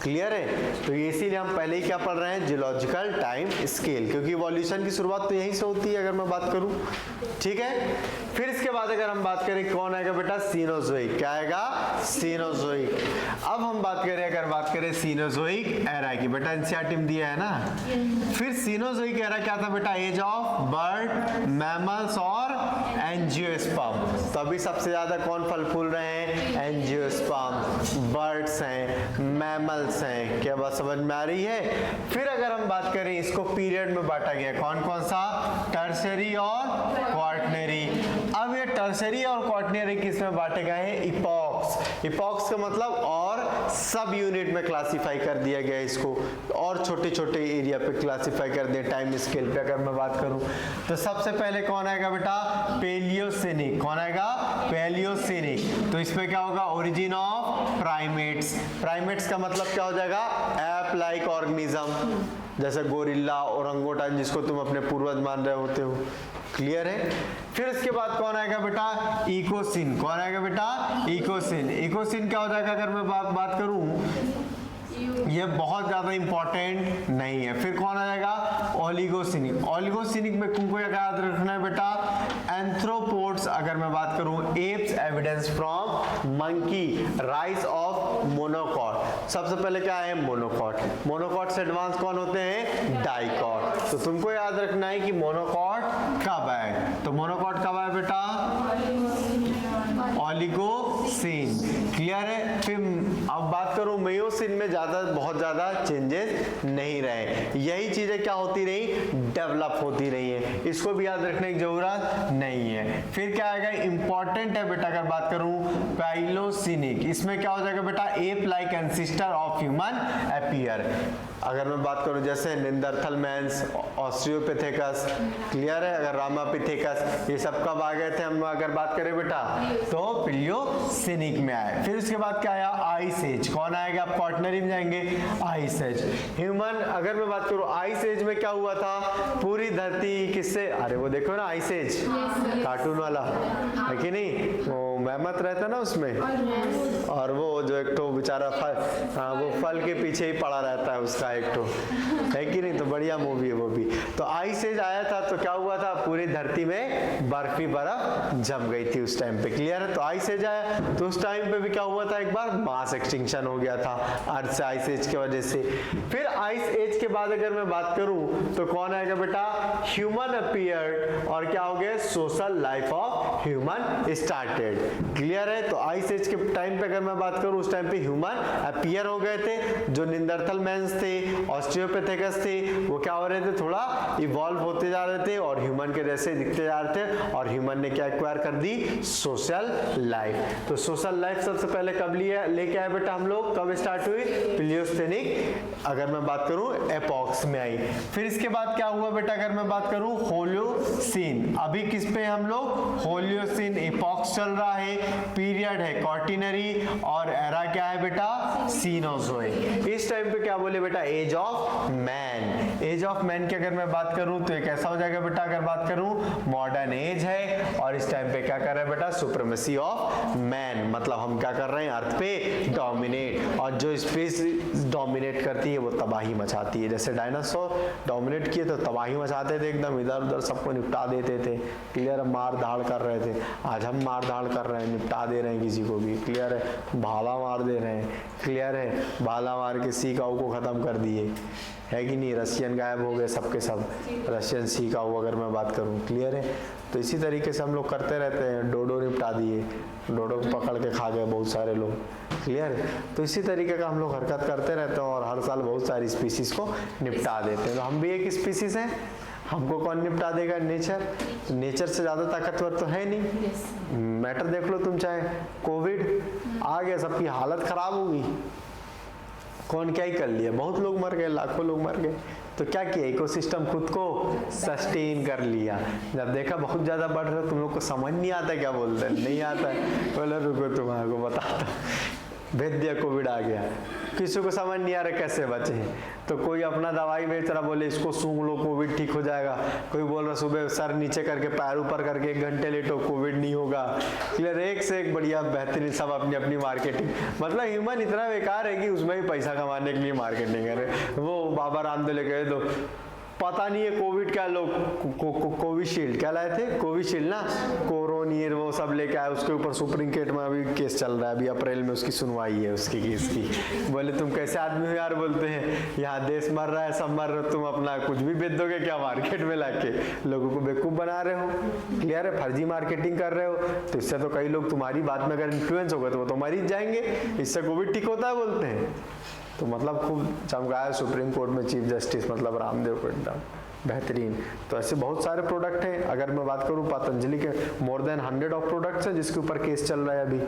क्लियर है? तो इसीलिए हम पहले ही क्या पढ़ रहे हैं, जियोलॉजिकल टाइम स्केल, क्योंकि इवोल्यूशन की शुरुआत तो यहीं से होती है अगर मैं बात करूं। ठीक है, फिर इसके बाद अगर हम बात करें कौन आएगा बेटा, सीनोजोइक। क्या आएगा, सीनोजोइक। अब हम बात करें, अगर बात करें सीनोजोइक एरा की, बेटा एनसीईआरटी में दिया है ना। फिर सीनोजोइक एरा क्या था बेटा, एज ऑफ बर्ड, मैमल्स और एंजियोस्पर्म। तो अभी सबसे ज्यादा कौन फल फूल रहे हैं, एंजियोस्पर्म, बर्ड्स हैं, मैमल्स हैं। क्या बात समझ में आ रही है? फिर अगर हम बात करें, इसको पीरियड में बांटा गया, कौन कौन सा, टर्शरी और क्वार्टनरी। अब ये टर्शरी और क्वार्टनरी किसमें बांटे गए हैं, इपॉक्स। इपॉक्स का मतलब और सब यूनिट में क्लासिफाई कर दिया गया इसको, और छोटे छोटे एरिया पे क्लासिफाई कर दिया टाइम स्केल पे। अगर मैं बात करूं तो सबसे पहले कौन आएगा बेटा, पेलियोसिनिक। कौन आएगा, पेलियोसिनिक। तो इसमें क्या होगा, ओरिजिन ऑफ प्राइमेट्स। प्राइमेट्स का मतलब क्या हो जाएगा, एप लाइक ऑर्गेनिज्म, जैसे गोरिल्ला, ओरंगोटान, जिसको तुम अपने पूर्वज मान रहे होते हो। क्लियर है? फिर इसके बाद कौन आएगा बेटा, इकोसिन। कौन आएगा बेटा, इकोसिन। इकोसिन क्या हो जाएगा, अगर मैं बात करूं, ये बहुत ज्यादा इंपॉर्टेंट नहीं है। फिर कौन आ जाएगा, ओलिगोसिनिक। ओलिगोसिनिक में तुमको याद रखना है बेटा, एंथ्रोपोड्स। अगर मैं बात करूं, apps evidence from monkey, rise of monocot. सबसे पहले क्या है, मोनोकॉट। मोनोकॉट से एडवांस कौन होते हैं, डाइकॉट। तो तुमको याद रखना है कि मोनोकॉट कब है, तो मोनोकॉट कब है बेटा, ओलिगोसिन। क्लियर है? फिर अब बात करूं, मेयोसिन में बहुत ज्यादा चेंजेस नहीं रहे, यही चीजें क्या होती रही, डेवलप होती रही है। इसको भी याद रखने की जरूरत नहीं है। फिर क्या आएगा, इंपॉर्टेंट है बेटा, अगर बात करूं पाइलोसिनिक, इसमें क्या हो जाएगा बेटा, ape like ancestor of human appear. अगर मैं बात करूं जैसे निंदरथल मैंस, ऑस्ट्रियोपिथेकस। क्लियर है? अगर रामापिथेकस, ये सब कब आ गए थे हम अगर बात करें बेटा, तो पिलियोसिनिक में आए। फिर उसके बाद क्या आया, आइस एज। कौन आएगा, आप क्वार्टनरी में जाएंगे, आइस एज। ह्यूमन, अगर मैं बात करूं आइस एज में क्या हुआ था, पूरी धरती किससे, अरे वो देखो ना आइस एज, कार्टून वाला है कि नहीं, वो मेहमत रहता ना उसमें, और वो जो एक तो बेचारा फल, हाँ वो फल के पीछे ही पड़ा रहता है उसका एक तो, है कि नहीं। तो बढ़िया मूवी है वो भी। तो आइस एज आया था तो क्या हुआ था, पूरी धरती में बर्फ ही बर्फ जम गई थी उस टाइम पे। क्लियर है? तो आइस एज आया तो उस टाइम पे भी क्या हुआ था, एक बार मास एक्सटिंक्शन हो गया था अर्थ से आइस एज की वजह से। फिर आइस एज के बाद अगर मैं बात करूं तो कौन आएगा बेटा, ह्यूमन अपीयर्ड, और क्या हो गया, social life of human started. Clear है? तो आइस एज के टाइम पे अगर मैं बात करूं, उस टाइम पे ह्यूमन अपीयर हो गए थे। जो निंदरथल मैंस थे, ऑस्ट्रियोपिथेकस थे, वो क्या हो रहे थे, थोड़ा इवॉल्व होते जा रहे थे और ह्यूमन के जैसे दिखते जा रहे थे, और ह्यूमन ने क्या एक्वायर कर दी, सोशल लाइफ। तो सोशल लाइफ सबसे पहले कब लेके आए बेटा हम लोग, कब स्टार्ट हुई, प्लियोस्थेनिक अगर मैं बात करूं एपॉक्स में आई। फिर इसके बाद क्या हुआ बेटा, अगर मैं बात करूं होलियोसिन। अभी किस पे हम लोग, होलियोसिन एपॉक्स चल रहा है, पीरियड है क्वार्टिनरी, और एरा क्या है बेटा, सीनोजोइक। इस टाइम पे क्या बोले बेटा, age of man. Age of man की अगर मैं बात करूं तो एक ऐसा हो जाएगा बेटा, अगर बात करूं मॉडर्न एज है, और इस टाइम पे क्या कर रहे हैं बेटा, सुप्रीमेसी ऑफ मैन। मतलब हम क्या कर रहे हैं, अर्थ पे डोमिनेट, और जो स्पीशीज डोमिनेट करती है वो तबाही मचाती है। जैसे डायनासोर डोमिनेट किए तो तबाही मचाते थे, एकदम इधर उधर सबको निपटा देते थे। क्लियर है? मार धाड़ कर रहे थे। आज हम मार धाड़ कर रहे हैं, निपटा दे रहे हैं किसी को भी। क्लियर है? भाला मार दे रहे हैं। क्लियर है? भाला मार के सी काऊ को खत्म कर दिए, है कि नहीं। रशियन गायब हो गए सबके सब, रशियन सी काऊ अगर मैं बात करूं। क्लियर है? तो इसी तरीके से हम लोग करते रहते हैं। डोडो निपटा दिए, डोडो को पकड़ के खा गए बहुत सारे लोग। क्लियर है? तो इसी तरीके का हम लोग हरकत करते रहते हैं और हर साल बहुत सारी स्पीसीज को निपटा देते हैं। तो हम भी एक स्पीसीज हैं, हमको कौन निपटा देगा, नेचर। नेचर से ज्यादा ताकतवर तो है नहीं। मैटर देख लो तुम, चाहे कोविड आ गया, सबकी हालत खराब होगी, कौन क्या ही कर लिया, बहुत लोग मर गए, लाखों लोग मर गए। तो क्या किया, इकोसिस्टम खुद को सस्टेन कर लिया। जब देखा बहुत ज्यादा बढ़ रहा है, तुम लोग को समझ नहीं आता क्या बोलते हैं, नहीं आता है, बोले रुको तुम्हारे को बताता। भेज दिया, कोविड आ गया। किसी को समझ नहीं आ रहा कैसे बचे हैं, तो कोई अपना दवाई बेच रहा, बोले इसको सूंघ लो कोविड ठीक हो जाएगा। कोई बोल रहा सुबह सर नीचे करके पैर ऊपर करके 1 घंटे लेटो कोविड नहीं होगा। क्लियर, एक से एक बढ़िया बेहतरीन, सब अपनी अपनी मार्केटिंग। मतलब ह्यूमन इतना बेकार है कि उसमें भी पैसा कमाने के लिए मार्केटिंग करे। वो बाबा रामदेव लेके तो पता नहीं है कोविड क्या, लोग कोविशील्ड क्या लाए थे, कोविशील्ड ना, कोरोनियर वो सब लेके आए। उसके ऊपर सुप्रीम कोर्ट में अभी केस चल रहा है, अभी अप्रैल में उसकी सुनवाई है उसकी केस की। बोले तुम कैसे आदमी हो यार, बोलते हैं यहाँ देश मर रहा है, सब मर रहे हो, तुम अपना कुछ भी बेच दोगे क्या मार्केट में लाके, लोगों को बेवकूफ बना रहे हो। क्लियर है, फर्जी मार्केटिंग कर रहे हो। तो इससे तो कई लोग तुम्हारी बात में अगर इन्फ्लुएंस हो गए तो वो तो मर ही जाएंगे। इससे कोविड ठीक होता है बोलते हैं। तो मतलब खूब चमकाया सुप्रीम कोर्ट में चीफ जस्टिस, मतलब रामदेव को एकदम बेहतरीन। तो ऐसे बहुत सारे प्रोडक्ट हैं। अगर मैं बात करूं पतंजलि के मोर देन 100 ऑफ प्रोडक्ट्स हैं जिसके ऊपर केस चल रहा है अभी,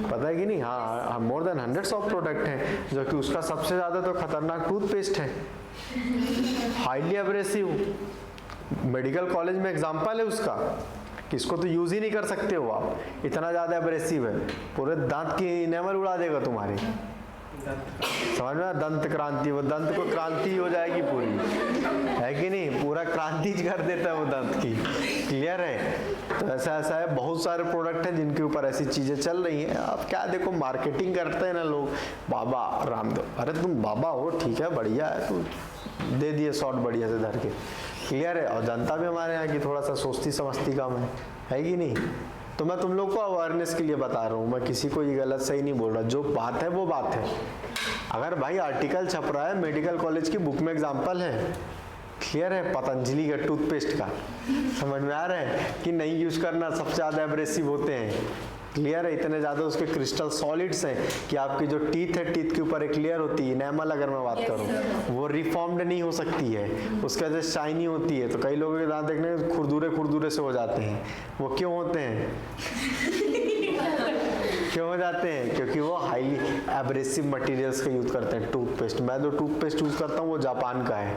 पता है कि नहीं? हाँ, मोर देन 100 ऑफ प्रोडक्ट हैं। जो कि उसका सबसे ज्यादा तो खतरनाक टूथपेस्ट है, हाईली एब्रेसिव। मेडिकल कॉलेज में एग्जाम्पल है उसका, इसको तो यूज ही नहीं कर सकते हो आप, इतना ज्यादा एब्रेसिव है। पूरे दांत की इनेमल उड़ा देगा तुम्हारी, समझ में? दंत क्रांति, वो दंत को क्रांति हो जाएगी पूरी, है कि नहीं? पूरा क्रांति कर देता है वो दंत की। क्लियर है? तो ऐसा ऐसा है, बहुत सारे प्रोडक्ट हैं जिनके ऊपर ऐसी चीजें चल रही हैं। अब क्या देखो, मार्केटिंग करते हैं ना लोग, बाबा रामदेव, अरे तुम बाबा हो, ठीक है, बढ़िया है, तो दे दिए शॉट बढ़िया से धर के। क्लियर है? और जनता भी हमारे यहाँ की थोड़ा सा सोचती समझती कम है कि नहीं? तो मैं तुम लोग को अवेयरनेस के लिए बता रहा हूँ, मैं किसी को ये गलत सही नहीं बोल रहा, जो बात है वो बात है। अगर भाई आर्टिकल छप रहा है, मेडिकल कॉलेज की बुक में एग्जाम्पल है, क्लियर है, पतंजलि का टूथपेस्ट का, समझ में आ रहा है कि नहीं यूज करना, सबसे ज्यादा एब्रेसिव होते हैं। क्लियर है? इतने ज्यादा उसके क्रिस्टल सॉलिड्स हैं कि आपकी जो टीथ है, टीथ के ऊपर एक लेयर होती है इनेमल, अगर मैं बात करूं, वो रिफॉर्म्ड नहीं हो सकती है, उसका जो शाइनी होती है। तो कई लोगों के दांत देखने खुरदुरे खुरदुरे से हो जाते हैं। वो क्यों होते हैं? क्यों हो जाते हैं? क्योंकि वो हाईली एब्रेसिव मटेरियल्स का यूज करते हैं। टूथपेस्ट, मैं जो टूथपेस्ट यूज करता हूँ वो जापान का है,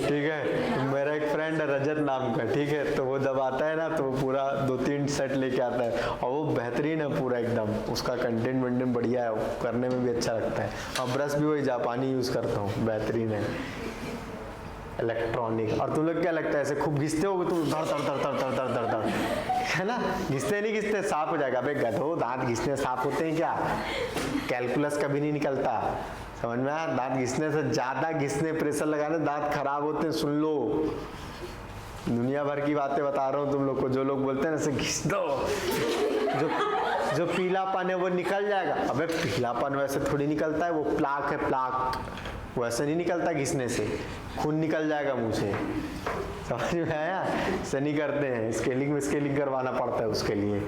ठीक है? मेरा एक फ्रेंड है रजत नाम का, ठीक है? तो वो जब आता है ना तो वो पूरा 2-3 सेट लेके आता है, और वो बेहतरीन है पूरा एकदम, उसका कंटेंट वेंटेंट बढ़िया है, करने में भी अच्छा लगता है। और ब्रश भी वही जापानी यूज करता हूँ, बेहतरीन है, इलेक्ट्रॉनिक। और तुम लोग क्या लगता है ऐसे खूब घिसते हो तुम, धड़ धड़ धड़ धड़ धड़ धड़ धड़, है ना? घिसते नहीं घिसते, साफ हो जाएगा। अबे गधो, दांत घिसने साफ होते हैं क्या? कैलकुलस कभी नहीं निकलता, समझ में आया? दांत घिसने से ज्यादा घिसने, प्रेशर लगाने दांत खराब होते हैं। सुन लो, दुनिया भर की बातें बता रहा हूँ तुम लोग को। जो लोग बोलते हैं ना ऐसे घिस दो, जो पीलापन है वो निकल जाएगा। अबे पीलापन वैसे थोड़ी निकलता है, वो प्लाक है, प्लाक, वैसे नहीं निकलता घिसने से, खून निकल जाएगा मुंह से, समझ में आया? ऐसे नहीं करते हैं, स्केलिंग में स्केलिंग करवाना पड़ता है उसके लिए,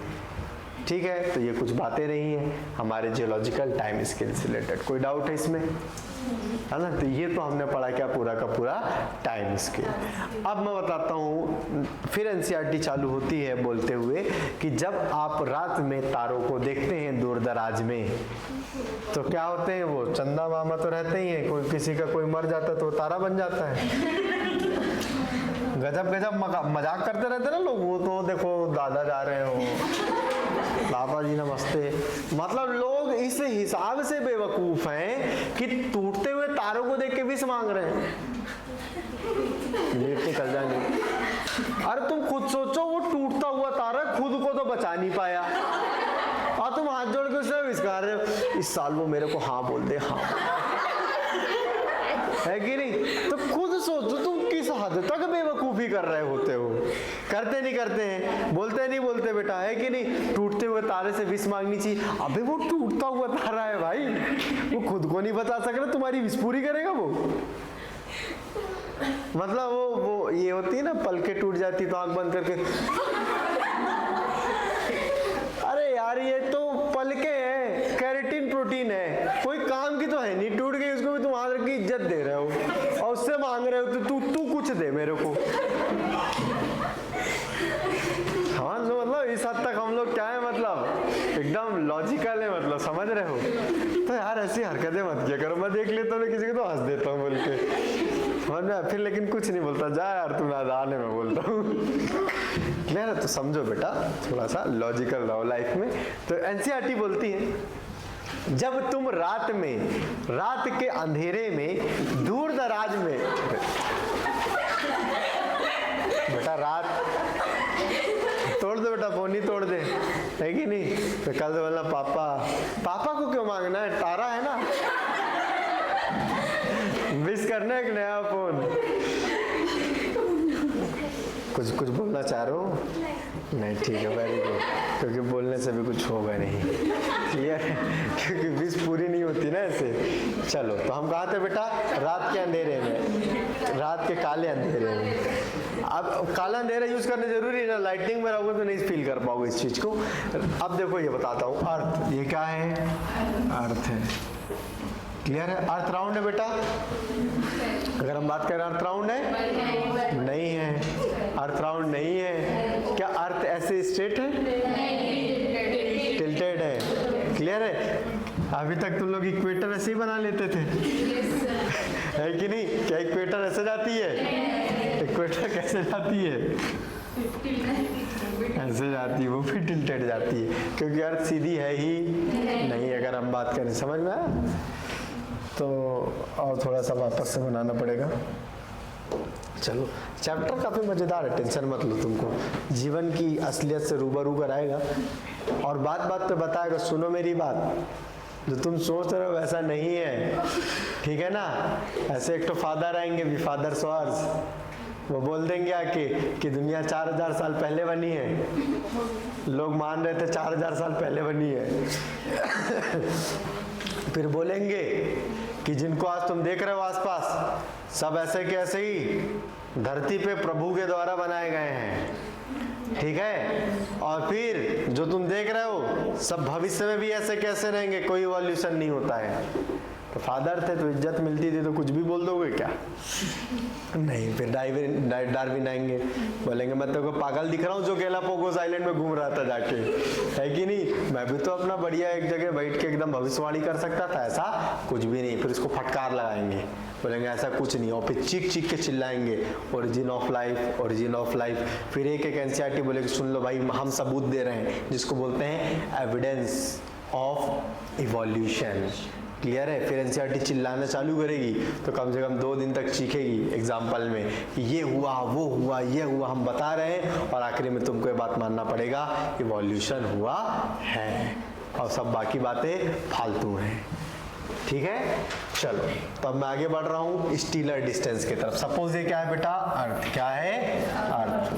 ठीक है? तो ये कुछ बातें रही हैं हमारे जियोलॉजिकल टाइम स्केल से रिलेटेड। कोई डाउट है इसमें, है ना? तो ये तो हमने पढ़ा क्या, पूरा का पूरा टाइम स्केल। अब मैं बताता हूँ, फिर एनसीईआरटी चालू होती है बोलते हुए कि जब आप रात में तारों को देखते हैं दूर दराज में, तो क्या होते हैं वो? चंदा मामा तो रहते ही हैं, कोई किसी का कोई मर जाता है तो तारा बन जाता है। गजब गजब मजाक करते रहते ना लोग, वो तो देखो दादा जा रहे हो, दादा जी नमस्ते। मतलब लोग इस हिसाब से बेवकूफ हैं कि टूटते हुए तारों को देख के विष मांग रहे हैं, लेट निकल जाएंगे। अरे तुम खुद सोचो, वो टूटता हुआ तारा खुद को तो बचा नहीं पाया, और तुम हाथ जोड़ के उसे विष खा रहे हो। इस साल वो मेरे को हाँ बोल दे, हाँ, है कि नहीं? तो खुद सोचो तुम किस हद तक बेवकूफी कर रहे होते हो। करते नहीं करते हैं, बोलते नहीं बोलते बेटा, है कि नहीं? टूटते हुए तारे से विष मांगनी चाहिए। अबे वो टूटता हुआ तारा है भाई, वो खुद को नहीं बता सक रहा, तुम्हारी विष पूरी करेगा वो? मतलब वो ये होती है ना, पलके टूट जाती तो आंख बंद करके, अरे यार ये तो पलके हैं, केराटिन प्रोटीन है, कोई काम की तो है नहीं, टूट गई उसको भी तुम हाथ रख के इज्जत दे रहे हो और उससे मांग रहे हो तो तू कुछ दे मेरे को। हाँ, जो मतलब इस हद तक हम लोग क्या है, मतलब एकदम लॉजिकल है, मतलब समझ रहे हो? तो यार ऐसी हरकतें मत किया करो। मैं देख लेता हूँ किसी को तो हंस देता हूँ बोल के, समझ में? फिर लेकिन कुछ नहीं बोलता, जा यार तू नादान है, मैं बोलता हूँ। क्लियर है? तो समझो बेटा, थोड़ा सा लॉजिकल रहो लाइफ में। तो एनसीईआरटी बोलती है जब तुम रात के अंधेरे में दूर दराज में, बेटा रात तोड़ दो बेटा, फोन ही तोड़ दे, है कि नहीं? तो कल से बोलना पापा को क्यों मांगना है, तारा है ना, मिस करना एक नया फोन। कुछ बोलना चाह रहे हो? नहीं, ठीक है, वेरी गुड, क्योंकि बोलने से भी कुछ होगा नहीं। क्लियर है? क्योंकि विश पूरी नहीं होती ना ऐसे। चलो, तो हम कहाँ थे बेटा? रात के अंधेरे में, रात के काले अंधेरे में। अब काला अंधेरा यूज करना जरूरी है ना, लाइटिंग में रहोगे तो नहीं फील कर पाओगे इस चीज को। अब देखो ये बताता हूँ, अर्थ, ये क्या है? अर्थ है। क्लियर है? अर्थ राउंड है बेटा? अगर हम बात करें अर्थ राउंड है? नहीं है, अर्थ राउंड नहीं है। क्या अर्थ ऐसे स्ट्रेट है? टिल्टेड है। क्लियर है? अभी तक तुम लोग इक्वेटर ऐसे ही बना लेते थे, है कि नहीं? क्या इक्वेटर ऐसे जाती है? इक्वेटर कैसे जाती है? ऐसे जाती है, वो भी टिल्टेड जाती है, क्योंकि अर्थ सीधी है ही नहीं। अगर हम बात करें, समझ में आया? तो और थोड़ा सा वापस से बनाना पड़ेगा। चलो, चैप्टर काफी मजेदार है, टेंशन मत लो, तुमको जीवन की असलियत से रूबरू कराएगा और बात बात पे बताएगा, सुनो मेरी बात, जो तुम सोच रहे हो वैसा नहीं है, ठीक है ना? ऐसे एक तो फादर आएंगे, भी फादर स्वार्स, वो बोल देंगे आके कि दुनिया 4000 साल पहले बनी है, लोग मान रहे थे 4000 साल पहले बनी है। फिर बोलेंगे कि जिनको आज तुम देख रहे हो आसपास, सब ऐसे के ऐसे ही धरती पे प्रभु के द्वारा बनाए गए हैं, ठीक है? और फिर जो तुम देख रहे हो सब भविष्य में भी ऐसे कैसे रहेंगे, कोई इवोल्यूशन नहीं होता है। तो फादर थे तो इज्जत मिलती थी, तो कुछ भी बोल दोगे क्या? नहीं। फिर डार्विन आएंगे, बोलेंगे मैं तेरे को पागल दिख रहा हूँ जो गैलापागोस आइलैंड में घूम रहा था जाके, है कि नहीं? मैं भी तो अपना बढ़िया एक जगह बैठ के एकदम भविष्यवाणी कर सकता था, ऐसा कुछ भी नहीं। फिर इसको फटकार लगाएंगे, बोलेंगे ऐसा कुछ नहीं, और फिर चीख चीख के चिल्लाएंगे origin of life, origin of life. फिर एक एनसीईआरटी बोलेगी सुन लो भाई, हम सबूत दे रहे हैं, जिसको बोलते हैं एविडेंस ऑफ इवोल्यूशन। क्लियर है? फिर एनसीईआरटी चिल्लाना चालू करेगी तो कम से कम 2 दिन तक चीखेगी एग्जाम्पल में, ये हुआ, वो हुआ, ये हुआ, हम बता रहे हैं, और आखिरी में तुमको ये बात मानना पड़ेगा, इवोल्यूशन हुआ है, और सब बाकी बातें फालतू हैं। ठीक है? चलो, तो अब मैं आगे बढ़ रहा हूँ स्टीलर डिस्टेंस की तरफ। सपोज ये क्या है बेटा? अर्थ। क्या है? अर्थ।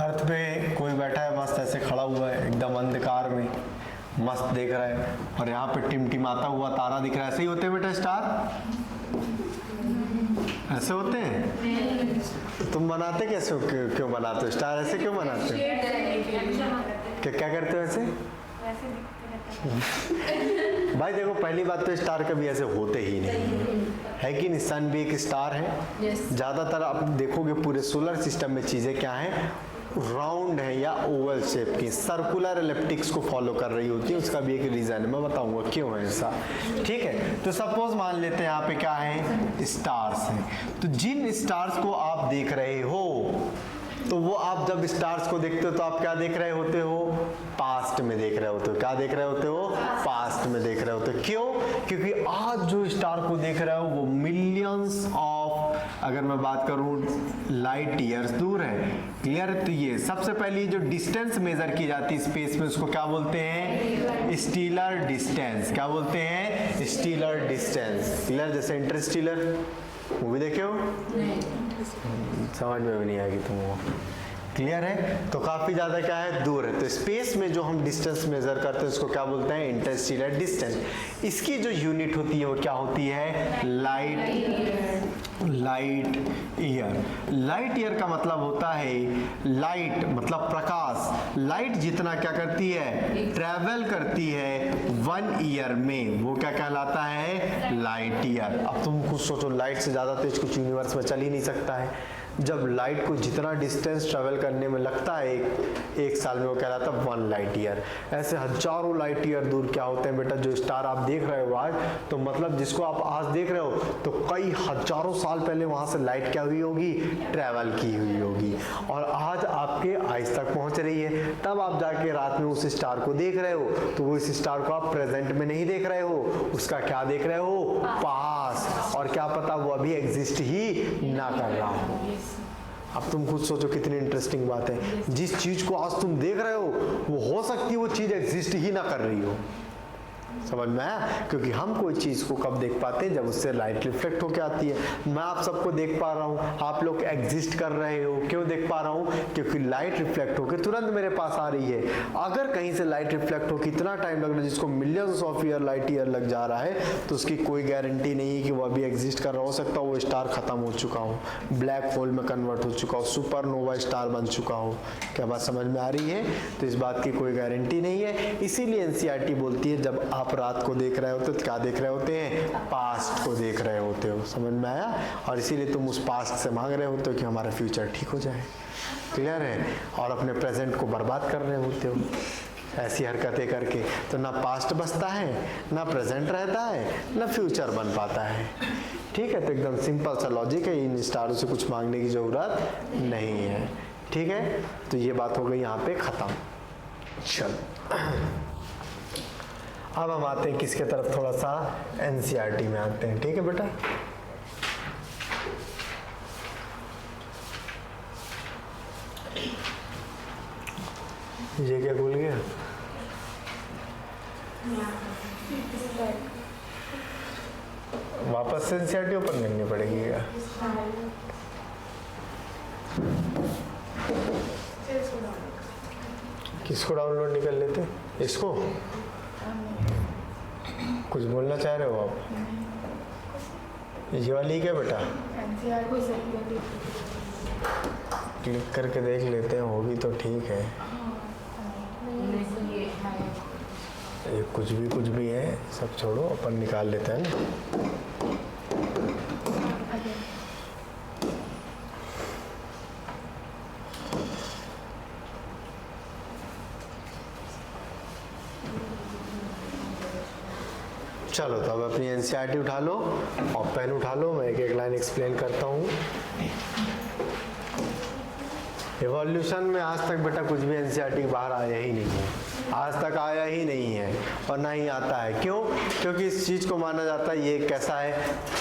अर्थ पे कोई बैठा है, मस्त ऐसे खड़ा हुआ है एकदम अंधकार में, मस्त देख रहा है, और यहाँ पे टिमटिमाता हुआ तारा दिख रहा है। ऐसे ही होते हैं बेटा स्टार? ऐसे होते हैं? तो तुम बनाते कैसे हो? क्यों बनाते हो स्टार? ऐसे क्यों बनाते हो? क्या करते हो ऐसे? भाई देखो, पहली बात तो स्टार कभी ऐसे होते ही नहीं, है कि नहीं? सन भी एक स्टार है। ज्यादातर आप देखोगे पूरे सोलर सिस्टम में चीजें क्या हैं, राउंड है या ओवल शेप की, सर्कुलर एलिप्टिक्स को फॉलो कर रही होती है। उसका भी एक रीजन है, मैं बताऊंगा क्यों है ऐसा। ठीक है? तो सपोज मान लेते हैं यहाँ पे क्या है, स्टार्स हैं। तो जिन स्टार्स को आप देख रहे हो, तो वो आप जब स्टार्स को देखते हो तो आप क्या देख रहे होते हो? पास्ट में देख रहे होते हो। क्या देख रहे होते हो? पास्ट में देख रहे होते हो। क्यों? क्योंकि आज जो स्टार को देख रहे हो वो मिलियंस ऑफ, अगर मैं बात करूं, लाइट ईयर्स दूर है। क्लियर? तो ये सबसे पहली जो डिस्टेंस मेजर की जाती है स्पेस में, उसको क्या बोलते हैं? Stealer distance. क्या बोलते हैं? Stealer distance. क्लियर? जैसे इंटरस्टेलर मूवी देखे हो? समझ में भी नहीं आएगी तुमको। क्लियर है? तो काफी ज्यादा क्या है, दूर है। तो स्पेस में जो हम डिस्टेंस मेजर करते हैं उसको क्या बोलते हैं? Interstellar distance. इसकी जो यूनिट होती है वो क्या होती है? Light year. लाइट ईयर का मतलब होता है, लाइट मतलब प्रकाश। लाइट जितना क्या करती है? ट्रेवल करती है 1 ईयर में, वो क्या कहलाता है? Light year. अब तुम कुछ सोचो, लाइट से ज्यादा तेज कुछ यूनिवर्स में चल ही नहीं सकता है। जब लाइट को जितना डिस्टेंस ट्रेवल करने में लगता है एक साल में, वो कहलाता है 1 लाइट ईयर। ऐसे हजारों लाइट ईयर दूर क्या होते हैं बेटा, जो स्टार आप देख रहे हो आज, तो मतलब जिसको आप आज देख रहे हो तो कई हजारों साल पहले वहां से लाइट क्या हुई होगी, ट्रेवल की हुई होगी, और आज आपके आइस तक पहुंच रही है। तब आप जाके रात में उस स्टार को देख रहे हो, तो वो इस स्टार को आप प्रेजेंट में नहीं देख रहे हो, उसका क्या देख रहे हो, पास्ट, और क्या पता वो अभी एग्जिस्ट ही ना कर रहा हो। अब तुम खुद सोचो कितनी इंटरेस्टिंग बात है, जिस चीज को आज तुम देख रहे हो वो हो सकती है वो चीज एग्जिस्ट ही ना कर रही हो। समझ में आया? क्योंकि हम कोई चीज को कब देख पाते हैं, जब उससे लाइट रिफ्लेक्ट होकर आती है। मैं आप सबको देख पा रहा हूँ, आप लोग एग्जिस्ट कर रहे हो, क्यों देख पा रहा हूँ, क्योंकि लाइट रिफ्लेक्ट होकर तुरंत मेरे पास आ रही है। अगर कहीं से लाइट रिफ्लेक्ट हो कितना टाइम लग रहा है, जिसको millions of year light year लग जा रहा है, तो उसकी कोई गारंटी नहीं है कि वो अभी एग्जिस्ट कर रहा हो सकता है वो स्टार खत्म हो चुका हो, ब्लैक होल में कन्वर्ट हो चुका हो, सुपरनोवा स्टार बन चुका हो। क्या बात समझ में आ रही है? तो इस बात की कोई गारंटी नहीं है। इसीलिए एनसीईआरटी बोलती है जब आप रात को देख रहे होते हो तो क्या देख रहे होते हैं, पास्ट को देख रहे होते हो। समझ में आया? और इसीलिए तुम उस पास्ट से मांग रहे होते हो कि हमारा फ्यूचर ठीक हो जाए। क्लियर है? और अपने प्रेजेंट को बर्बाद कर रहे होते हो ऐसी हरकतें करके। तो ना पास्ट बचता है, ना प्रेजेंट रहता है, ना फ्यूचर बन पाता है। ठीक है? तो एकदम सिंपल सा लॉजिक है, इन स्टारों से कुछ मांगने की जरूरत नहीं है। ठीक है? तो ये बात हो गई यहाँ पे खत्म। चल अब हम आते हैं किसके तरफ, थोड़ा सा एनसीईआरटी में आते हैं। ठीक है बेटा? ये क्या भूल गया? वापस से एनसीईआरटी ओपन करनी पड़ेगी क्या? किसको डाउनलोड निकल लेते? इसको? कुछ बोलना चाह रहे हो आप? ये वाली क्या बेटा? क्लिक करके देख लेते हैं, होगी तो ठीक है। ये कुछ भी है, सब छोड़ो, अपन निकाल लेते हैं ना। चलो तो अब अपनी एनसीईआरटी उठा लो और पेन उठा लो, मैं एक एक लाइन एक्सप्लेन करता हूँ। इवोल्यूशन में आज तक बेटा कुछ भी एनसीईआरटी के बाहर आया ही नहीं है, आज तक आया ही नहीं है और ना ही आता है। क्यों? क्योंकि इस चीज को माना जाता है ये कैसा है,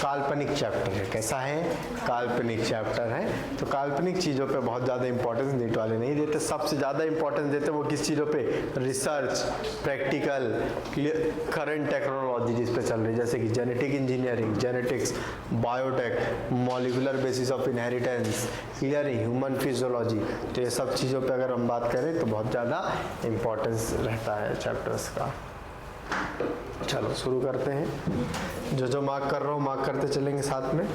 काल्पनिक चैप्टर है। कैसा है? काल्पनिक चैप्टर है। तो काल्पनिक चीजों पे बहुत ज्यादा इंपॉर्टेंस नीट वाले नहीं देते। सबसे ज्यादा इंपॉर्टेंस देते वो किस चीजों पे? रिसर्च, प्रैक्टिकल, करंट टेक्नोलॉजी जिस पे चल रही है, जैसे कि genetic engineering, genetics, biotech, molecular basis of inheritance, clear, human physiology. तो ये सब चीज़ों पे अगर हम बात करें तो बहुत ज़्यादा इम्पोर्टेंस रहता है चैप्टर्स का। चलो शुरू करते हैं। जो जो मार्क कर रहा हूँ मार्क करते चलेंगे साथ में।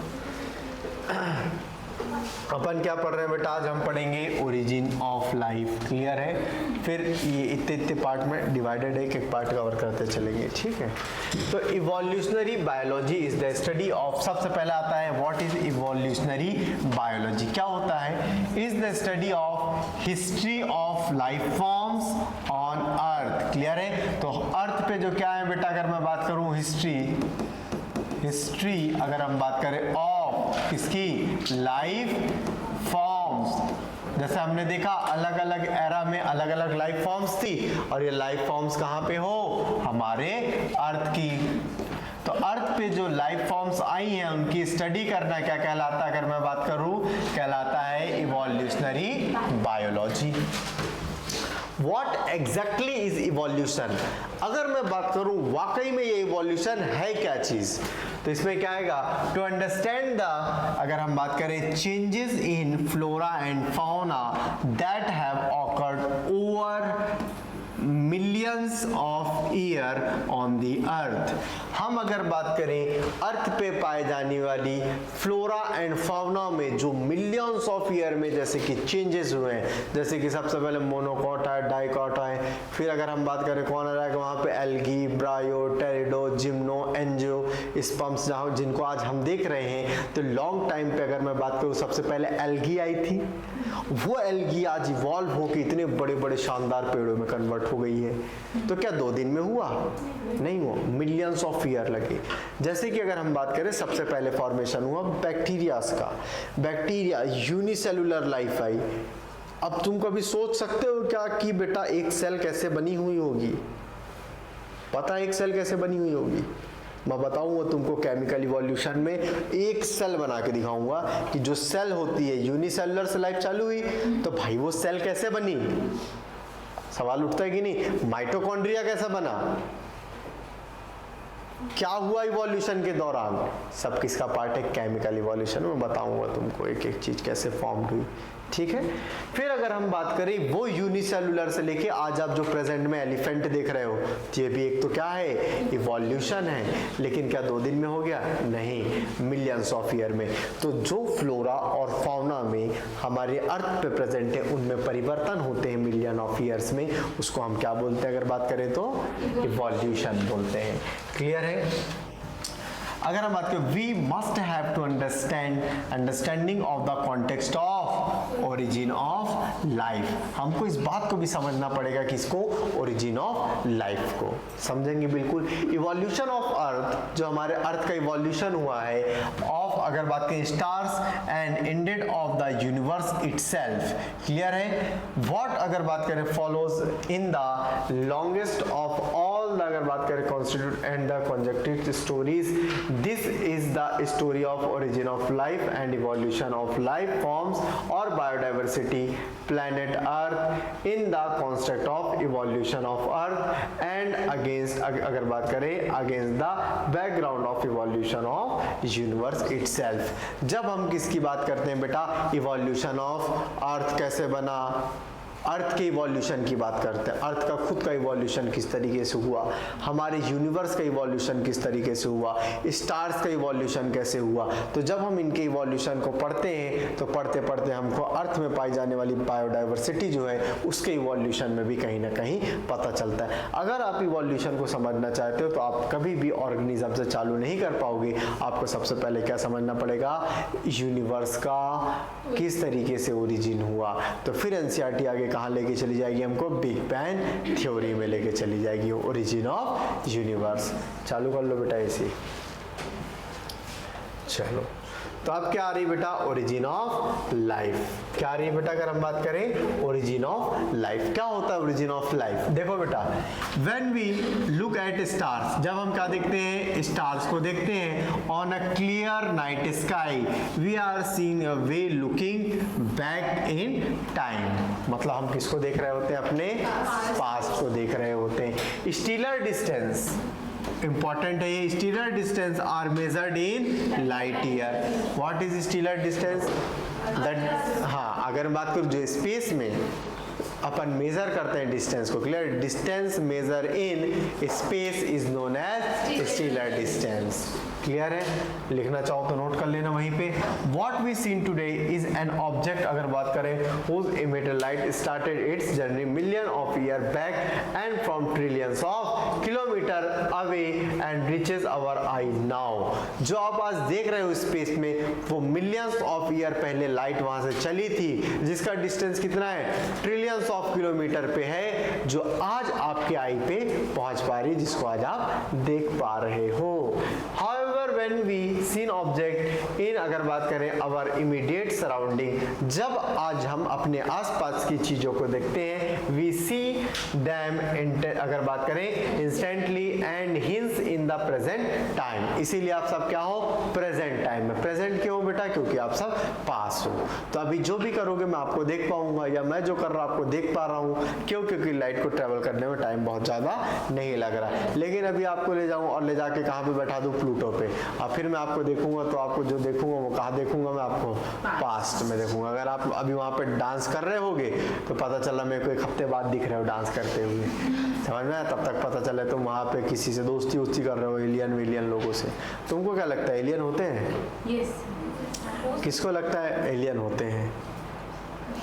अपन क्या पढ़ रहे हैं बेटा? आज हम पढ़ेंगे ओरिजिन ऑफ लाइफ। क्लियर है? फिर ये इतने पार्ट में डिवाइडेड है, एक पार्ट कवर करते चलेंगे। ठीक है? तो evolutionary biology is the study of, सबसे पहले आता है व्हाट इज इवोल्यूशनरी बायोलॉजी। क्या होता है? Is the study of history of life forms on earth. Clear है? तो अर्थ पे जो क्या है बेटा, अगर मैं बात करूं हिस्ट्री अगर हम बात करें ऑफ इसकी लाइफ फॉर्म्स, जैसे हमने देखा अलग अलग एरा में अलग अलग लाइफ फॉर्म्स थी, और ये लाइफ फॉर्म्स कहाँ पे हो? हमारे अर्थ की। तो अर्थ पे जो लाइफ फॉर्म्स आई हैं उनकी स्टडी करना क्या कहलाता है? अगर मैं बात करूं कहलाता है evolutionary biology. What exactly is evolution? अगर मैं बात करूं वाकई में ये इवोल्यूशन है क्या चीज, तो इसमें क्या आएगा? टू अंडरस्टैंड द, अगर हम बात करें changes in flora and fauna that have awkward over millions of year on the earth. हम अगर बात करें अर्थ पे पाए जाने वाली फ्लोरा एंड फाउना में जो मिलियंस ऑफ ईयर में जैसे कि चेंजेस हुए हैं, जैसे कि सबसे पहले मोनोकॉट है, डाइकॉट है, फिर अगर हम बात करें कौन आ रहा है वहाँ पे एल्गी, ब्रायो, टेरिडो, जिम्नो, एंजियो, स्पम्स जहाँ जिनको आज हम देख रहे हैं। तो लॉन्ग टाइम पे अगर मैं बात करूँ सबसे पहले एल्गी आई थी, वो एल्गी आज इवॉल्व होकर इतने बड़े बड़े शानदार पेड़ों में कन्वर्ट हो गई है। तो क्या 2 दिन में हुआ? नहीं हुआ, मिलियंस ऑफ ईयर लगे। जैसे कि अगर हम बात करें सबसे पहले फॉर्मेशन हुआ बैक्टीरियाज का, बैक्टीरिया यूनिसेलुलर लाइफ आई। अब तुम कभी सोच सकते हो क्या कि बेटा एक सेल कैसे बनी हुई होगी? पता है एक सेल कैसे बनी हुई होगी? मैं बताऊंगा तुमको केमिकल इवोल्यूशन में, एक सेल बना के दिखाऊंगा कि जो सेल होती है यूनिसेलुलर से लाइफ चालू हुई, तो भाई वो सेल कैसे बनी? सवाल उठता है कि नहीं? माइटोकॉन्ड्रिया कैसा बना? क्या हुआ इवोल्यूशन के दौरान? सब किसका पार्ट है? केमिकल इवोल्यूशन में बताऊंगा तुमको एक एक चीज कैसे फॉर्म हुई, ठीक है। फिर अगर हम बात करें वो यूनिसेलुलर से लेके आज आप जो प्रेजेंट में एलिफेंट देख रहे हो, ये भी एक तो क्या है? इवोल्यूशन है। लेकिन क्या 2 दिन में हो गया? नहीं, मिलियंस ऑफ ईयर में। तो जो फ्लोरा और फाउना में हमारे अर्थ पे प्रेजेंट है उनमें परिवर्तन होते हैं मिलियन ऑफ ईयर्स में, उसको हम क्या बोलते हैं? अगर बात करें तो इवोल्यूशन बोलते हैं। क्लियर है? अगर हम बात करें we must have to understanding of the context of origin of life. हमको इस बात को भी समझना पड़ेगा कि इसको ओरिजिन ऑफ लाइफ को समझेंगे बिल्कुल। इवोल्यूशन ऑफ अर्थ, जो हमारे अर्थ का इवोल्यूशन हुआ है ऑफ अगर बात करें stars and ended of the universe itself. Clear है? व्हाट अगर बात करें follows in the longest of all the अगर बात करें constitute and the conjunctive stories, this is the story of origin of life and evolution of life forms or biodiversity planet earth in the construct of evolution of earth and against अगर बात करें against the background of evolution of universe itself। जब हम किसकी बात करते हैं बेटा? evolution of earth कैसे बना, अर्थ के इवोल्यूशन की बात करते हैं, अर्थ का खुद का इवोल्यूशन किस तरीके से हुआ, हमारे यूनिवर्स का इवोल्यूशन किस तरीके से हुआ, स्टार्स का इवोल्यूशन कैसे हुआ। तो जब हम इनके इवोल्यूशन को पढ़ते हैं तो पढ़ते पढ़ते हमको अर्थ में पाई जाने वाली बायोडाइवर्सिटी जो है उसके इवोल्यूशन में भी कहीं ना कहीं पता चलता है। अगर आप इवोल्यूशन को समझना चाहते हो तो आप कभी भी ऑर्गेनिज्म से चालू नहीं कर पाओगे। आपको सबसे पहले क्या समझना पड़ेगा? यूनिवर्स का किस तरीके से ओरिजिन हुआ। तो फिर एनसीईआरटी आगे कहाँ लेके चली जाएगी? हमको बिग बैंग थ्योरी में लेके चली जाएगी, ओरिजिन ऑफ यूनिवर्स। चालू कर लो बेटा ऐसे। चलो, तो अब क्या आ रही बेटा? Origin of life. क्या आ रही है बेटा? अगर हम बात करें ओरिजिन ऑफ लाइफ, क्या होता है ओरिजिन ऑफ लाइफ? देखो बेटा, when we look at stars, जब हम क्या देखते हैं? स्टार्स को देखते हैं on a clear night sky, we are seeing a way looking back in time. मतलब हम किसको देख रहे होते हैं? अपने पास्ट को देख रहे होते हैं। स्टीलर डिस्टेंस इंपॉर्टेंट है ये। Stellar distance are measured in light year. What is stellar distance? That, हाँ, अगर बात करूं जो स्पेस में अपन मेजर करते हैं डिस्टेंस को, clear? Distance measure in space is known as stellar distance. Clear है? लिखना चाहो तो नोट कर लेना वहीं पे। What we seen today is an object, अगर बात करें whose emitted light started its journey million of year back and from trillions of kilometer away and reaches our eye now। जो आप आज देख रहे हो स्पेस में, वो मिलियंस ऑफ ईयर पहले लाइट वहां से चली थी, जिसका डिस्टेंस कितना है? ट्रिलियंस ऑफ किलोमीटर पे है, जो आज आपके आई पे पहुंच पा रही, जिसको आज आप देख पा रहे हो। when we seen object in अगर बात करें our immediate surrounding, जब आज हम अपने आसपास की चीजों को देखते हैं, we see them अगर बात करें instantly and hence in the present time। इसीलिए आप सब क्या हो? प्रेजेंट टाइम में। प्रेजेंट क्यों बेटा? क्योंकि आप सब पास हो। तो अभी जो भी करोगे मैं आपको देख पाऊंगा, या मैं जो कर रहा हूं आपको देख पा रहा हूं। क्यों? क्योंकि लाइट को ट्रेवल करने में टाइम बहुत ज्यादा नहीं लग रहा है। लेकिन अभी आपको ले जाऊं और ले जाके कहां पे बैठा दूं? प्लूटो पे। और फिर मैं आपको देखूंगा तो आपको जो देखूंगा वो कहाँ देखूंगा, मैं आपको पास्ट में देखूंगा। अगर आप अभी वहाँ पे डांस कर रहे होगे तो पता चला मेरे को 1 हफ्ते बाद दिख रहे हो डांस करते हुए, समझ में आया? तब तक पता चले तुम वहाँ पे किसी से दोस्ती वोस्ती कर रहे हो एलियन लोगों से। तुमको क्या लगता है एलियन होते हैं? किसको लगता है एलियन होते हैं?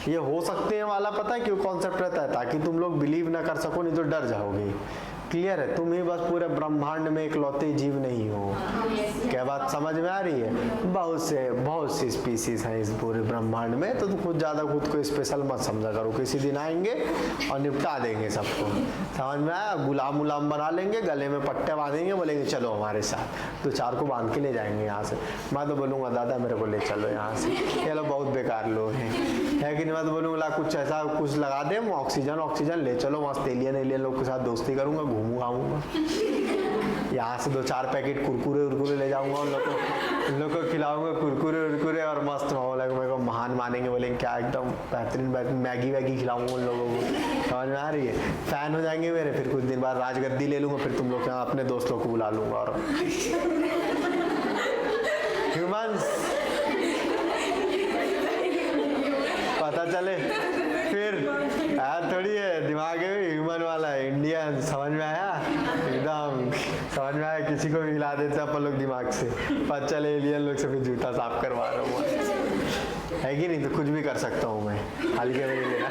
ये हो सकते हैं वाला पता है क्यों कॉन्सेप्ट रहता है? ताकि तुम लोग बिलीव ना कर सको, नहीं तो डर जाओगे। क्लियर है? तुम ही बस पूरे ब्रह्मांड में इकलौते जीव नहीं हो। क्या बात समझ में आ रही है? बहुत सी स्पीसीज हैं इस पूरे ब्रह्मांड में, तो तुम खुद ज़्यादा खुद को स्पेशल मत समझा करो। किसी दिन आएंगे और निपटा देंगे सबको, समझ में आया? गुलाम उलाम बना लेंगे, गले में पट्टे बांधेंगे, बोलेंगे चलो हमारे साथ, तो 4 को बांध के ले जाएंगे यहाँ से। मैं तो बोलूँगा दादा मेरे को ले चलो यहाँ से, ये लोग बहुत बेकार लोग हैं, है कि नहीं? मैं तो बोलूँगा कुछ ऐसा कुछ लगा दे, ऑक्सीजन ले चलो, मस्त एलियन लोग के साथ दोस्ती करूँगा, घूमूंगा यहाँ से 2-4 पैकेट कुरकुरे ले जाऊंगा, उन लोग को खिलाऊंगा कुरकुरे और मस्त माहौल है। मेरे को महान मानेंगे, बोलेंगे क्या एकदम बेहतरीन मैगी खिलाऊंगा उन लोगों को, समझ में आ रही है? फैन हो जाएंगे मेरे, फिर कुछ दिन बाद राजगद्दी ले लूंगा, फिर तुम लोग यहाँ अपने दोस्त लोग को बुला लूंगा और ह्यूमंस पता चले फिर यार थोड़ी है, दिमाग है ह्यूमन वाला है, इंडियन, समझ में आया? एकदम समझ में आया? किसी को भी हिला देते अपन लोग दिमाग से, पता चले एलियन लोग से फिर जूता साफ करवा रहा हूँ, है कि नहीं? तो कुछ भी कर सकता हूँ मैं, हल्के में नहीं लेना।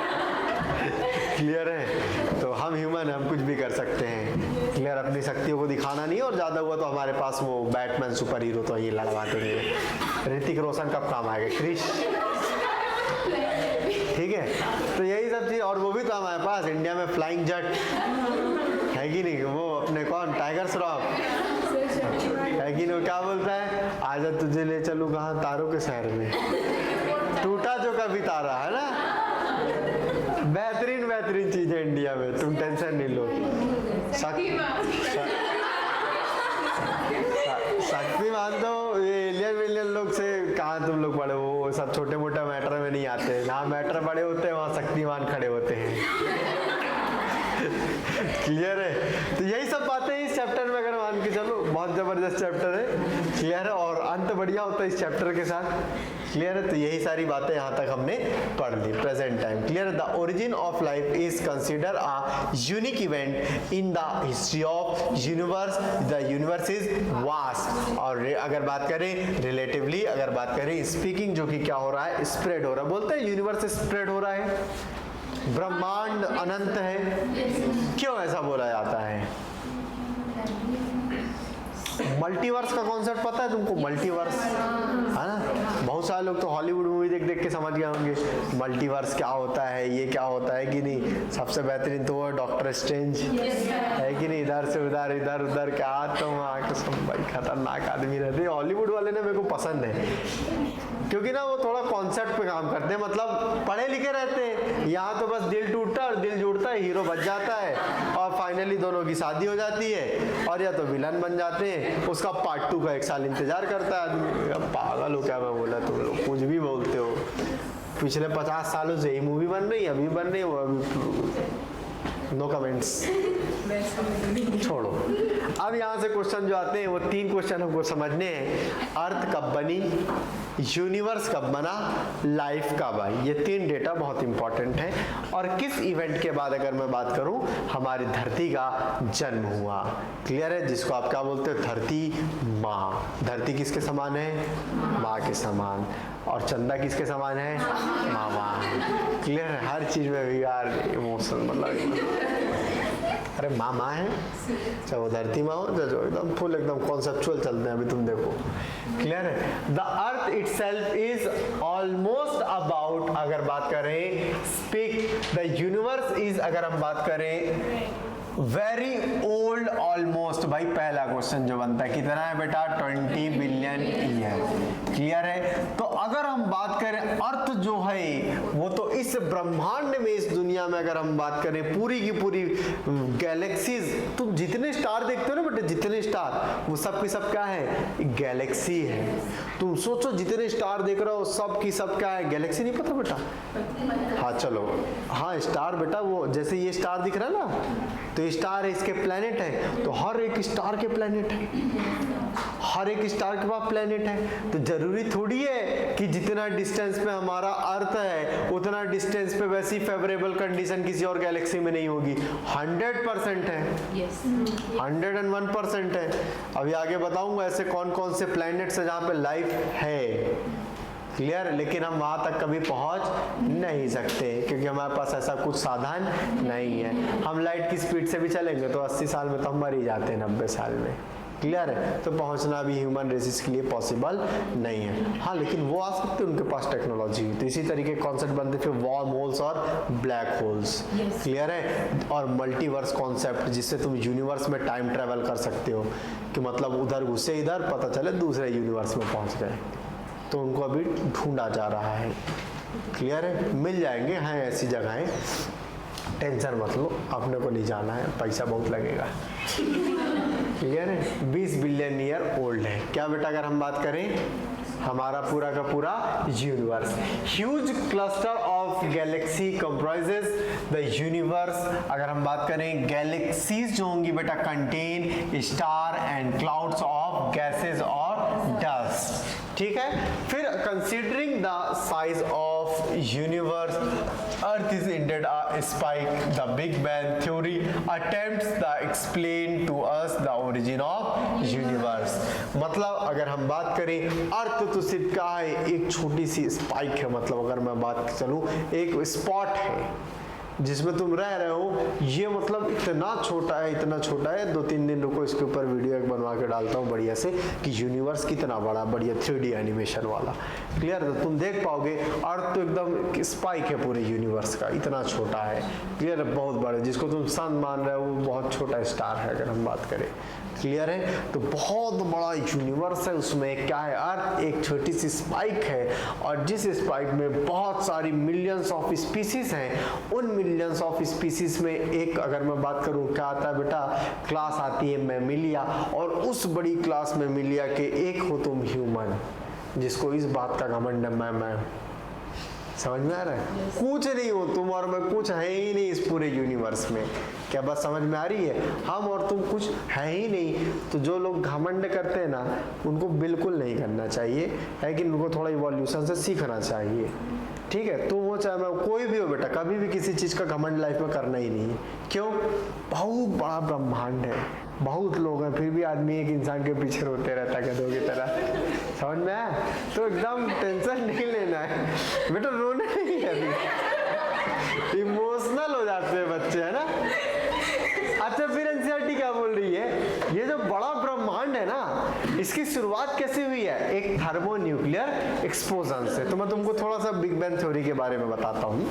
क्लियर है? तो हम ह्यूमन हैं, हम कुछ भी कर सकते हैं। क्लियर? अपनी शक्तियों को दिखाना नहीं, और ज़्यादा हुआ तो हमारे पास वो बैटमैन सुपर हीरो तो ये लड़वाते हैं। ऋतिक रोशन कब काम आएगा? क्रिश, ठीक है? तो यही सब चीज़, और वो भी तो हमारे पास इंडिया में फ्लाइंग जेट है कि नहीं? वो अपने कौन टाइगर श्रॉफ है कि नहीं? क्या बोलता है? आजा तुझे ले चलूं कहाँ, तारों के शहर में, टूटा जो कभी तारा, है ना? बेहतरीन चीज है इंडिया में, तुम टेंशन नहीं लो। शक्तिमान तो एलियन लोग से कहाँ तुम लोग बड़े, वो सब छोटे मोटे मैटर में नहीं आते, जहाँ मैटर बड़े होते हैं वहाँ शक्तिमान खड़े होते हैं। क्लियर है? तो यही सब बातें इस चैप्टर में अगर मान के चलो, बहुत जबरदस्त चैप्टर है। क्लियर है? और अंत बढ़िया होता है इस चैप्टर के साथ। क्लियर है? तो यही सारी बातें यहाँ तक हमने पढ़ ली प्रेजेंट टाइम। क्लियर है? The origin of life is consider a unique event in the history of universe. The universe is vast. और अगर बात करें रिलेटिवली, अगर बात करें स्पीकिंग, जो कि क्या हो रहा है? स्प्रेड हो रहा है। बोलते हैं यूनिवर्स स्प्रेड हो रहा है, ब्रह्मांड अनंत है। क्यों ऐसा बोला जाता है? मल्टीवर्स का कॉन्सेप्ट पता है तुमको? मल्टीवर्स है ना? बहुत सारे लोग तो हॉलीवुड मूवी देख के समझ गए होंगे मल्टीवर्स क्या होता है, ये क्या होता है कि नहीं। सबसे बेहतरीन तो वो डॉक्टर स्ट्रेंज है कि नहीं, इधर से उधर इधर उधर क्या, तो वहाँ के सब भाई खतरनाक आदमी रहते हैं। हॉलीवुड वाले ने मेरे को पसंद है क्योंकि ना वो थोड़ा कॉन्सेप्ट पे काम करते हैं, मतलब पढ़े लिखे रहते हैं। यहाँ तो बस दिल टूटता है और दिल जुड़ता है, हीरो बच जाता है और फाइनली दोनों की शादी हो जाती है, और या तो विलन बन जाते हैं। उसका पार्ट 2 का 1 साल इंतजार करता है आदमी। पागल हो क्या? मैं बोला तुम लोग कुछ भी बोलते हो। पिछले 50 सालों से यही मूवी बन रही है, अभी बन रही है, वो अभी नो कमेंट्स, छोड़ो। अब यहाँ से क्वेश्चन जो आते हैं वो 3 क्वेश्चन हमको समझने हैं। अर्थ कब बनी, यूनिवर्स कब बना, लाइफ कब आई। ये 3 डेटा बहुत इंपॉर्टेंट है। और किस इवेंट के बाद अगर मैं बात करूं, हमारी धरती का जन्म हुआ। क्लियर है? जिसको आप क्या बोलते हो? धरती माँ। धरती किसके समान है? माँ के समान। और चंदा किसके समान है? मामा। क्लियर है? हर चीज में भी यार इमोशनल, मतलब अरे माँ है, चाहे वो धरती माँ हो, जो एकदम फुल एकदम कॉन्सेप्चुअल चलते हैं। अभी तुम देखो, क्लियर है? The earth itself is almost about, अगर बात करें स्पीक द यूनिवर्स इज, अगर हम बात करें वेरी ओल्ड ऑलमोस्ट। भाई पहला क्वेश्चन जो बनता है कितना है बेटा? 20 बिलियन ईयर। क्लियर है? तो अगर हम बात करें अर्थ जो है वो तो इस ब्रह्मांड में, इस दुनिया में अगर हम बात करें पूरी की पूरी गैलेक्सीज, तुम जितने स्टार देखते हो ना बेटे, जितने स्टार, वो सब की सब क्या है? गैलेक्सी है। तुम सोचो जितने स्टार देख रहे हो सब की सब क्या है? गैलेक्सी। नहीं पता बेटा? हाँ चलो, हाँ स्टार बेटा, वो जैसे ये स्टार दिख रहा है ना, तो स्टार है, इसके प्लेनेट है, तो हर एक स्टार के प्लेनेट है। हर एक स्टार के पास प्लेनेट है, तो जरूरी थोड़ी है कि जितना डिस्टेंस पे हमारा अर्थ है उतना डिस्टेंस पे वैसी फेवरेबल कंडीशन किसी और गैलेक्सी में नहीं होगी। 100% है, 101% है। अभी आगे बताऊंगा ऐसे कौन कौन से प्लैनेट्स है जहाँ पे लाइफ है, क्लियर। लेकिन हम वहां तक कभी पहुंच नहीं सकते क्योंकि हमारे पास ऐसा कुछ साधन नहीं है। हम लाइट की स्पीड से भी चलेंगे तो 80 साल में तो हम मर ही जाते हैं, 90 साल में, क्लियर है। तो पहुंचना भी ह्यूमन रेसिस के लिए पॉसिबल नहीं है। हाँ, लेकिन वो आ सकते हैं, उनके पास टेक्नोलॉजी है। तो इसी तरीके कॉन्सेप्ट बनते फिर वार्म होल्स और ब्लैक होल्स, क्लियर है। और मल्टीवर्स कॉन्सेप्ट, जिससे तुम यूनिवर्स में टाइम ट्रेवल कर सकते हो कि मतलब उधर घुसे इधर, पता चले दूसरे यूनिवर्स में पहुंच गए। तो उनको अभी ढूंढा जा रहा है, क्लियर है। मिल जाएंगे, हैं ऐसी जगहें, टेंशन मत लो, अपने को नहीं जाना है, पैसा बहुत लगेगा, क्लियर है। 20 बिलियन ईयर ओल्ड है क्या बेटा? अगर हम बात करें हमारा पूरा का पूरा universe, huge cluster of galaxy comprises the universe. अगर हम बात करें गैलेक्सीज जो होंगी बेटा contain star and clouds of gases और डस्ट, ठीक है। फिर considering the size of universe, earth is indeed a spike, the big bang theory attempts the explain to us the origin of universe. मतलब अगर हम बात करें अर्थ तो सिर्फ क्या है, एक छोटी सी स्पाइक है। मतलब अगर मैं बात चलूं, एक स्पॉट है जिसमें तुम रह रहे हो, ये मतलब इतना छोटा है, इतना छोटा है। 2-3 दिन रुको, इसके ऊपर वीडियो एक बनवा के डालता हूँ बढ़िया से कि यूनिवर्स कितना बड़ा, बढ़िया 3D एनिमेशन वाला, क्लियर। तो तुम देख पाओगे अर्थ तो एकदम स्पाइक है पूरे यूनिवर्स का, इतना छोटा है, क्लियर है, बहुत बड़ा। जिसको तुम सन मान रहे हो वो बहुत छोटा स्टार है अगर हम बात करें, क्लियर है। तो बहुत बड़ा यूनिवर्स है, उसमें क्या है, अर्थ एक छोटी सी स्पाइक है, और जिस स्पाइक में बहुत सारी मिलियंस ऑफ स्पीसीज हैं। उन मिलियंस ऑफ स्पीसीज में एक अगर मैं बात करूं क्या आता है बेटा, क्लास आती है मैमिलिया, और उस बड़ी क्लास मैमिलिया के एक हो तुम ह्यूमन, जिसको इस बात का घमंड मैं समझ में आ रहा है? कुछ नहीं हो तुम और मैं, कुछ है ही नहीं इस पूरे यूनिवर्स में। क्या बात समझ में आ रही है? हम और तुम कुछ है ही नहीं। तो जो लोग घमंड करते हैं ना, उनको बिल्कुल नहीं करना चाहिए, है कि उनको थोड़ा इवोल्यूशन से सीखना चाहिए, ठीक है। तो वो चाहे मैं कोई भी हो बेटा, कभी भी किसी चीज का घमंड लाइफ में करना ही नहीं है। क्यों? बहुत बड़ा ब्रह्मांड है, बहुत लोग हैं, फिर भी आदमी एक इंसान के पीछे रोते रहता है गधों की तरह, समझ में आया? तो एकदम टेंशन नहीं लेना है बेटा, रोना नहीं है अभी, इमोशनल हो जाते हैं बच्चे, है ना। अच्छा, फिर एनसीईआरटी क्या बोल रही है, ये जो बड़ा ब्रह्मांड है ना, इसकी शुरुआत कैसे हुई है? एक थर्मोन्यूक्लियर एक्सप्लोजन से। तो मैं तुमको थोड़ा सा बिग बैंग थ्योरी के बारे में बताता हूँ।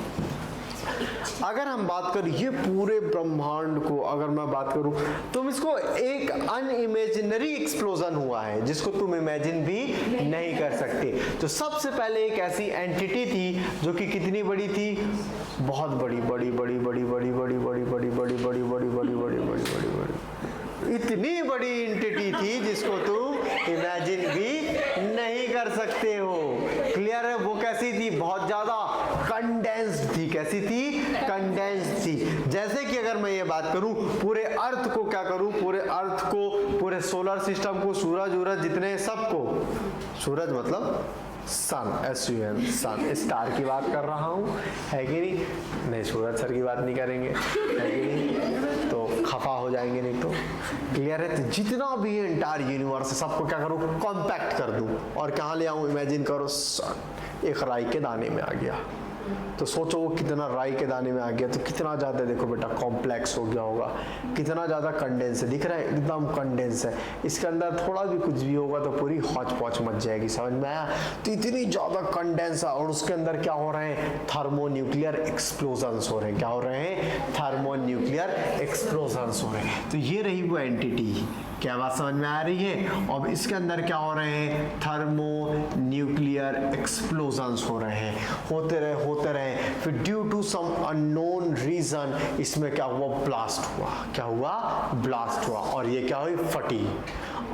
अगर हम बात करें ये पूरे ब्रह्मांड को, अगर मैं बात करूं, तुम इसको एक अनइमेजिनरी एक्सप्लोजन हुआ है जिसको तुम इमेजिन भी नहीं कर सकते। तो सबसे पहले एक ऐसी एंटिटी थी जो कि कितनी बड़ी थी, बहुत बड़ी बड़ी बड़ी बड़ी बड़ी बड़ी बड़ी बड़ी बड़ी बड़ी बड़ी बड़ी बड़ी बड़ी बड़ी बड़ी, इतनी बड़ी एंटिटी थी जिसको तुम इमेजिन भी नहीं कर सकते हो, क्लियर है। वो कैसी थी? बहुत ज्यादा कंडेंस्ड थी। कैसी थी? कंडेंस्ड थी। जैसे कि अगर मैं ये बात करूं, पूरे अर्थ को क्या करूं, पूरे अर्थ को, पूरे सोलर सिस्टम को, सूरज जितने सबको, सूरज मतलब सन, SUN, सन, स्टार की बात कर रहा हूँ, है कि नहीं सूरज सर की बात नहीं करेंगे, है कि नहीं, तो खफा हो जाएंगे नहीं तो, क्लियर है। तो जितना भी एंटायर यूनिवर्स है सबको क्या करूँ, कॉम्पैक्ट कर दूँ और कहाँ ले आऊँ, इमेजिन करो सन एक राई के दाने में आ गया। तो सोचो वो कितना राई के दाने में आ गया, तो कितना ज़्यादा देखो बेटा कॉम्प्लेक्स हो गया होगा, कितना ज़्यादा कंडेंस है, दिख रहा है एकदम कंडेंस है। इसके अंदर थोड़ा भी कुछ भी होगा तो पूरी हौच पौच मच जाएगी, समझ में आया? तो इतनी ज़्यादा कंडेंस है, और उसके अंदर क्या हो रहे हैं, थर्मोन्यूक्लियर एक्सप्लोजन्स हो रहे हैं। क्या हो रहे हैं? थर्मोन्यूक्लियर एक्सप्लोजन्स हो रहे हैं। तो ये रही वो एंटिटी, क्या बात समझ में आ रही है? अब इसके अंदर क्या हो रहे हैं, थर्मोन्यूक्लियर एक्सप्लोजन्स हो रहे हैं, होते रहे। फिर due to some unknown reason इसमें क्या हुआ, ब्लास्ट हुआ। क्या हुआ? ब्लास्ट हुआ, और ये क्या हुई, फटी।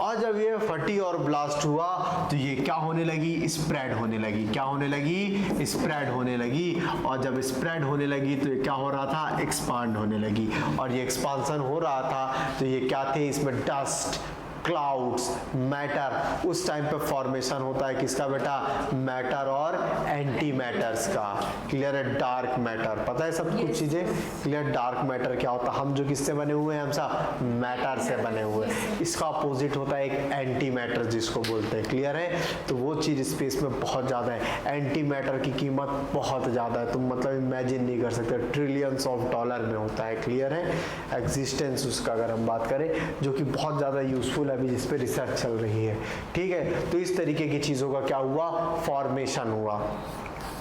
और जब ये फटी और ब्लास्ट हुआ तो ये क्या होने लगी, स्प्रेड होने लगी। क्या होने लगी? स्प्रेड होने लगी। और जब स्प्रेड होने लगी तो ये क्या हो रहा था, एक्सपांड होने लगी। और ये एक्सपांसन हो रहा था तो ये क्या थे, इसमें डस्ट, क्लाउड्स, मैटर, उस टाइम पे फॉर्मेशन होता है किसका बेटा, मैटर और एंटी मैटर्स का। क्लियर है, डार्क मैटर, पता है सब कुछ चीजें क्लियर। डार्क मैटर क्या होता है, हम जो किससे बने हुए हैं, हम सब मैटर से बने हुए हैं। इसका अपोजिट होता है एक एंटी मैटर जिसको बोलते हैं। क्लियर है, तो वो चीज स्पेस में बहुत ज्यादा है। एंटी मैटर की कीमत बहुत ज्यादा है, तुम मतलब इमेजिन नहीं कर सकते, ट्रिलियंस ऑफ डॉलर में होता है। क्लियर है, एग्जिस्टेंस उसका अगर हम बात करें, जो कि बहुत ज्यादा यूजफुल है अभी जिस पे रिसर्च चल रही है। ठीक है, तो इस तरीके की चीजों का क्या हुआ, फॉर्मेशन हुआ।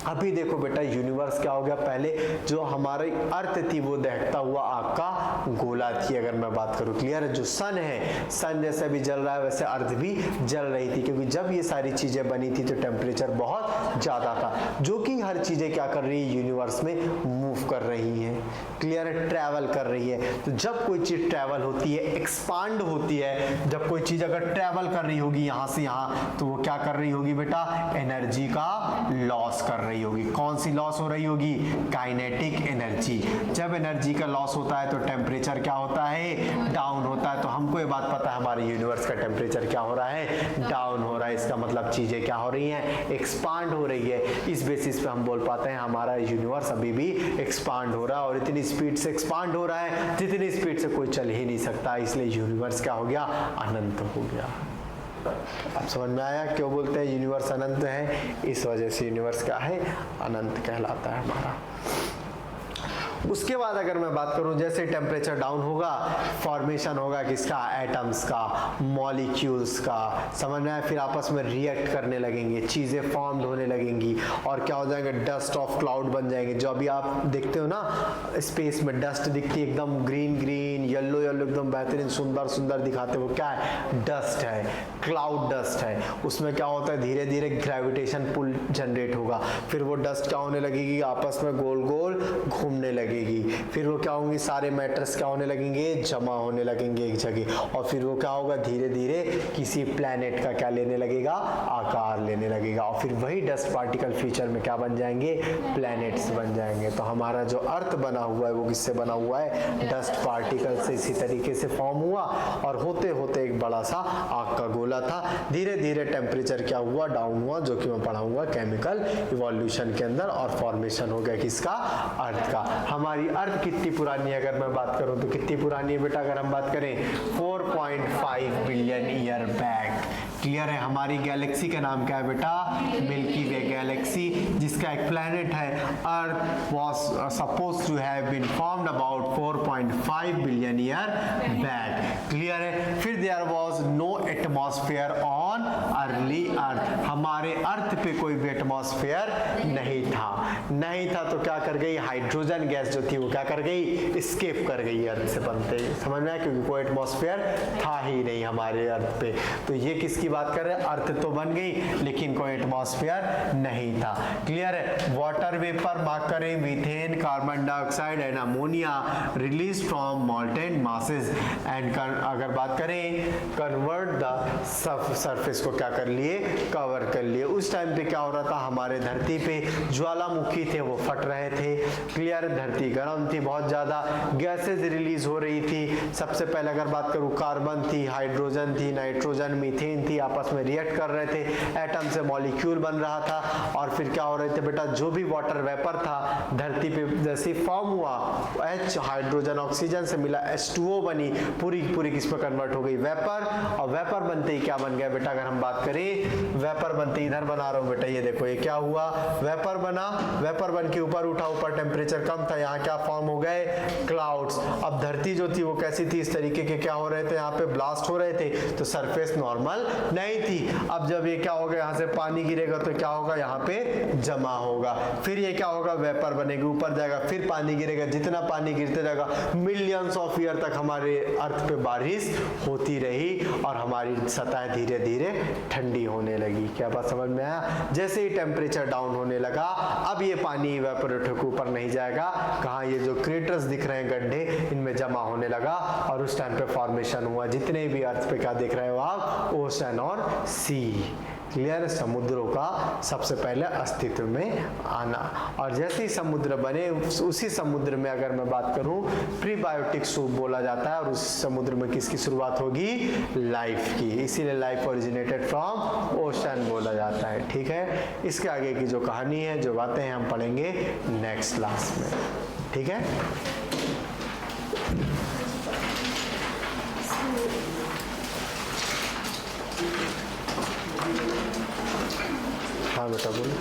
अभी देखो बेटा यूनिवर्स क्या हो गया, पहले जो हमारी अर्थ थी वो दहकता हुआ आग का गोला थी अगर मैं बात करूं। क्लियर है, जो सन है, सन जैसे भी जल रहा है वैसे अर्थ भी जल रही थी, क्योंकि जब ये सारी चीजें बनी थी तो टेम्परेचर बहुत ज्यादा था, जो कि हर चीजें क्या कर रही है, यूनिवर्स में मूव कर रही है। क्लियर है, ट्रैवल कर रही है। तो जब कोई चीज ट्रैवल होती है, एक्सपांड होती है, जब कोई चीज अगर ट्रैवल कर रही होगी यहां से यहां, तो वो क्या कर रही होगी बेटा, एनर्जी का लॉस कर रही होगी। कौन सी लॉस हो रही होगी, काइनेटिक एनर्जी। जब एनर्जी का लॉस होता है तो टेम्परेचर क्या होता है, डाउन होता है। तो हमको ये बात पता है हमारे यूनिवर्स का टेम्परेचर क्या हो रहा है, डाउन हो रहा है। इसका मतलब चीजें क्या हो रही हैं, एक्सपांड हो रही है। इस बेसिस पे हम बोल पाते हैं हमारा यूनिवर्स अभी भी एक्सपांड हो रहा है, और इतनी स्पीड से एक्सपांड हो रहा है जितनी स्पीड से कोई चल ही नहीं सकता। इसलिए यूनिवर्स क्या हो गया, अनंत हो गया। अब समझ में आया क्यों बोलते हैं यूनिवर्स अनंत है, इस वजह से यूनिवर्स क्या है, अनंत कहलाता है हमारा। उसके बाद अगर मैं बात करूं, जैसे टेम्परेचर डाउन होगा, फॉर्मेशन होगा किसका, एटम्स का, मॉलिक्यूल्स का, समझ में आया। फिर आपस में रिएक्ट करने लगेंगे, चीजें फॉर्म्ड होने लगेंगी, और क्या हो जाएंगे, डस्ट ऑफ क्लाउड बन जाएंगे। जो अभी आप देखते हो ना स्पेस में डस्ट दिखती है, एकदम ग्रीन ग्रीन, येलो येलो, एकदम बेहतरीन सुंदर सुंदर दिखाते, वो क्या है, डस्ट है, क्लाउड डस्ट है। उसमें क्या होता है, धीरे धीरे ग्रेविटेशन पुल जनरेट होगा, फिर वो डस्ट क्या होने लगेगी, आपस में गोल गोल घूमने लगेगी। फिर वो क्या होंगी, सारे मैटर्स क्या होने लगेंगे, जमा होने लगेंगे एक जगह, और फिर वो क्या होगा, धीरे धीरे किसी प्लैनेट का क्या लेने लगेगा, आकार लेने लगेगा, और फिर वही डस्ट पार्टिकल फ्यूचर में क्या बन जाएंगे, प्लैनेट्स बन जाएंगे। तो हमारा जो अर्थ बना हुआ है वो किससे बना हुआ है, डस्ट पार्टिकल से इसी तरीके से फॉर्म हुआ, और होते होते एक बड़ा सा आग का गोला था। धीरे धीरे टेम्परेचर क्या हुआ, डाउन हुआ, जो कि मैं पढ़ाऊंगा केमिकल इवोल्यूशन के अंदर, और फॉर्मेशन हो गया किसका, अर्थ का। हमारी अर्थ कितनी पुरानी है अगर मैं बात करूं तो कितनी पुरानी है बेटा, अगर हम बात करें 4.5 बिलियन ईयर बैक। क्लियर है, हमारी गैलेक्सी का नाम क्या है बेटा, मिल्की वे गैलेक्सी, जिसका एक प्लैनेट है earth was suppose to have been formed about 4.5 billion year back. Clear है, फिर there was no atmosphere on early earth, हमारे अर्थ पे कोई भी एटमॉस्फेयर नहीं था तो क्या कर गई, हाइड्रोजन गैस जो थी वो क्या कर गई, एस्केप कर गई अर्थ से बनते ही, समझ में आया, क्योंकि कोई एटमॉस्फेयर था ही नहीं हमारे अर्थ पे। तो ये किसकी बात कर रहे हैं, अर्थ तो बन गई लेकिन कोई एटमॉस्फेयर नहीं था। क्लियर है, वाटर वेपर मार्क करें, methane, carbon dioxide and ammonia release from molten masses and अगर बात करें कन्वर्ट द सरफेस को क्या कर लिए, कवर कर लिए। उस टाइम पे क्या हो रहा था, हमारे धरती पे ज्वालामुखी थे वो फट रहे थे। क्लियर, धरती गर्म थी, बहुत ज्यादा गैसेज रिलीज हो रही थी। सबसे पहले अगर बात करूं, कार्बन थी, हाइड्रोजन थी, नाइट्रोजन, मीथेन थी, आपस में रिएक्ट कर रहे थे, एटम से मॉलिक्यूल बन रहा था। और फिर क्या हो रहे थे बेटा, जो भी वाटर वेपर था धरती पे जैसे फॉर्म हुआ, H हाइड्रोजन ऑक्सीजन से मिला, H2O बनी, पूरी पूरी किस में कन्वर्ट हो गई, वेपर। और वेपर बनते ही क्या बन गया बेटा, अगर हम बात करें वेपर बनते इधर बना रहा हूं बेटा, ये देखो ये क्या हुआ, वेपर बना, वेपर बन के ऊपर उठा, ऊपर टेम्परेचर कम था, यहाँ क्या फॉर्म हो गए, क्लाउड्स। अब धरती जो थी वो कैसी थी, इस तरीके के क्या हो रहे थे, यहाँ पे ब्लास्ट हो रहे थे, तो सरफेस नॉर्मल नहीं थी। अब जब ये क्या होगा, यहाँ से पानी गिरेगा तो क्या होगा, यहाँ पे जमा होगा, फिर ये क्या होगा, वेपर बनेगी, ऊपर जाएगा, फिर पानी गिरेगा, जितना पानी गिरते जाएगा मिलियंस ऑफ ईयर तक हमारे अर्थ पे बारिश होती रही और हमारी सतह धीरे धीरे ठंडी होने लगी। क्या बात समझ में आया? जैसे ही टेम्परेचर डाउन होने लगा, अब ये पानी इवेपोरेट होकर ऊपर नहीं जाएगा, कहाँ, ये जो क्रेटर्स दिख रहे हैं गड्ढे, इनमें जमा होने लगा, और उस टाइम पे फॉर्मेशन हुआ। जितने भी अर्थ पे क्या देख रहे हो आप, ओशन और सी। क्लियर, समुद्रों का सबसे पहले अस्तित्व में आना। और जैसे ही समुद्र बने उसी समुद्र में अगर मैं बात करूं प्रीबायोटिक सूप बोला जाता है, और उस समुद्र में किसकी शुरुआत होगी, लाइफ की, इसीलिए लाइफ ओरिजिनेटेड फ्रॉम ओशन बोला जाता है। ठीक है, इसके आगे की जो कहानी है, जो बातें हैं, हम पढ़ेंगे नेक्स्ट क्लास में। ठीक है, हाँ बेटा बोलो।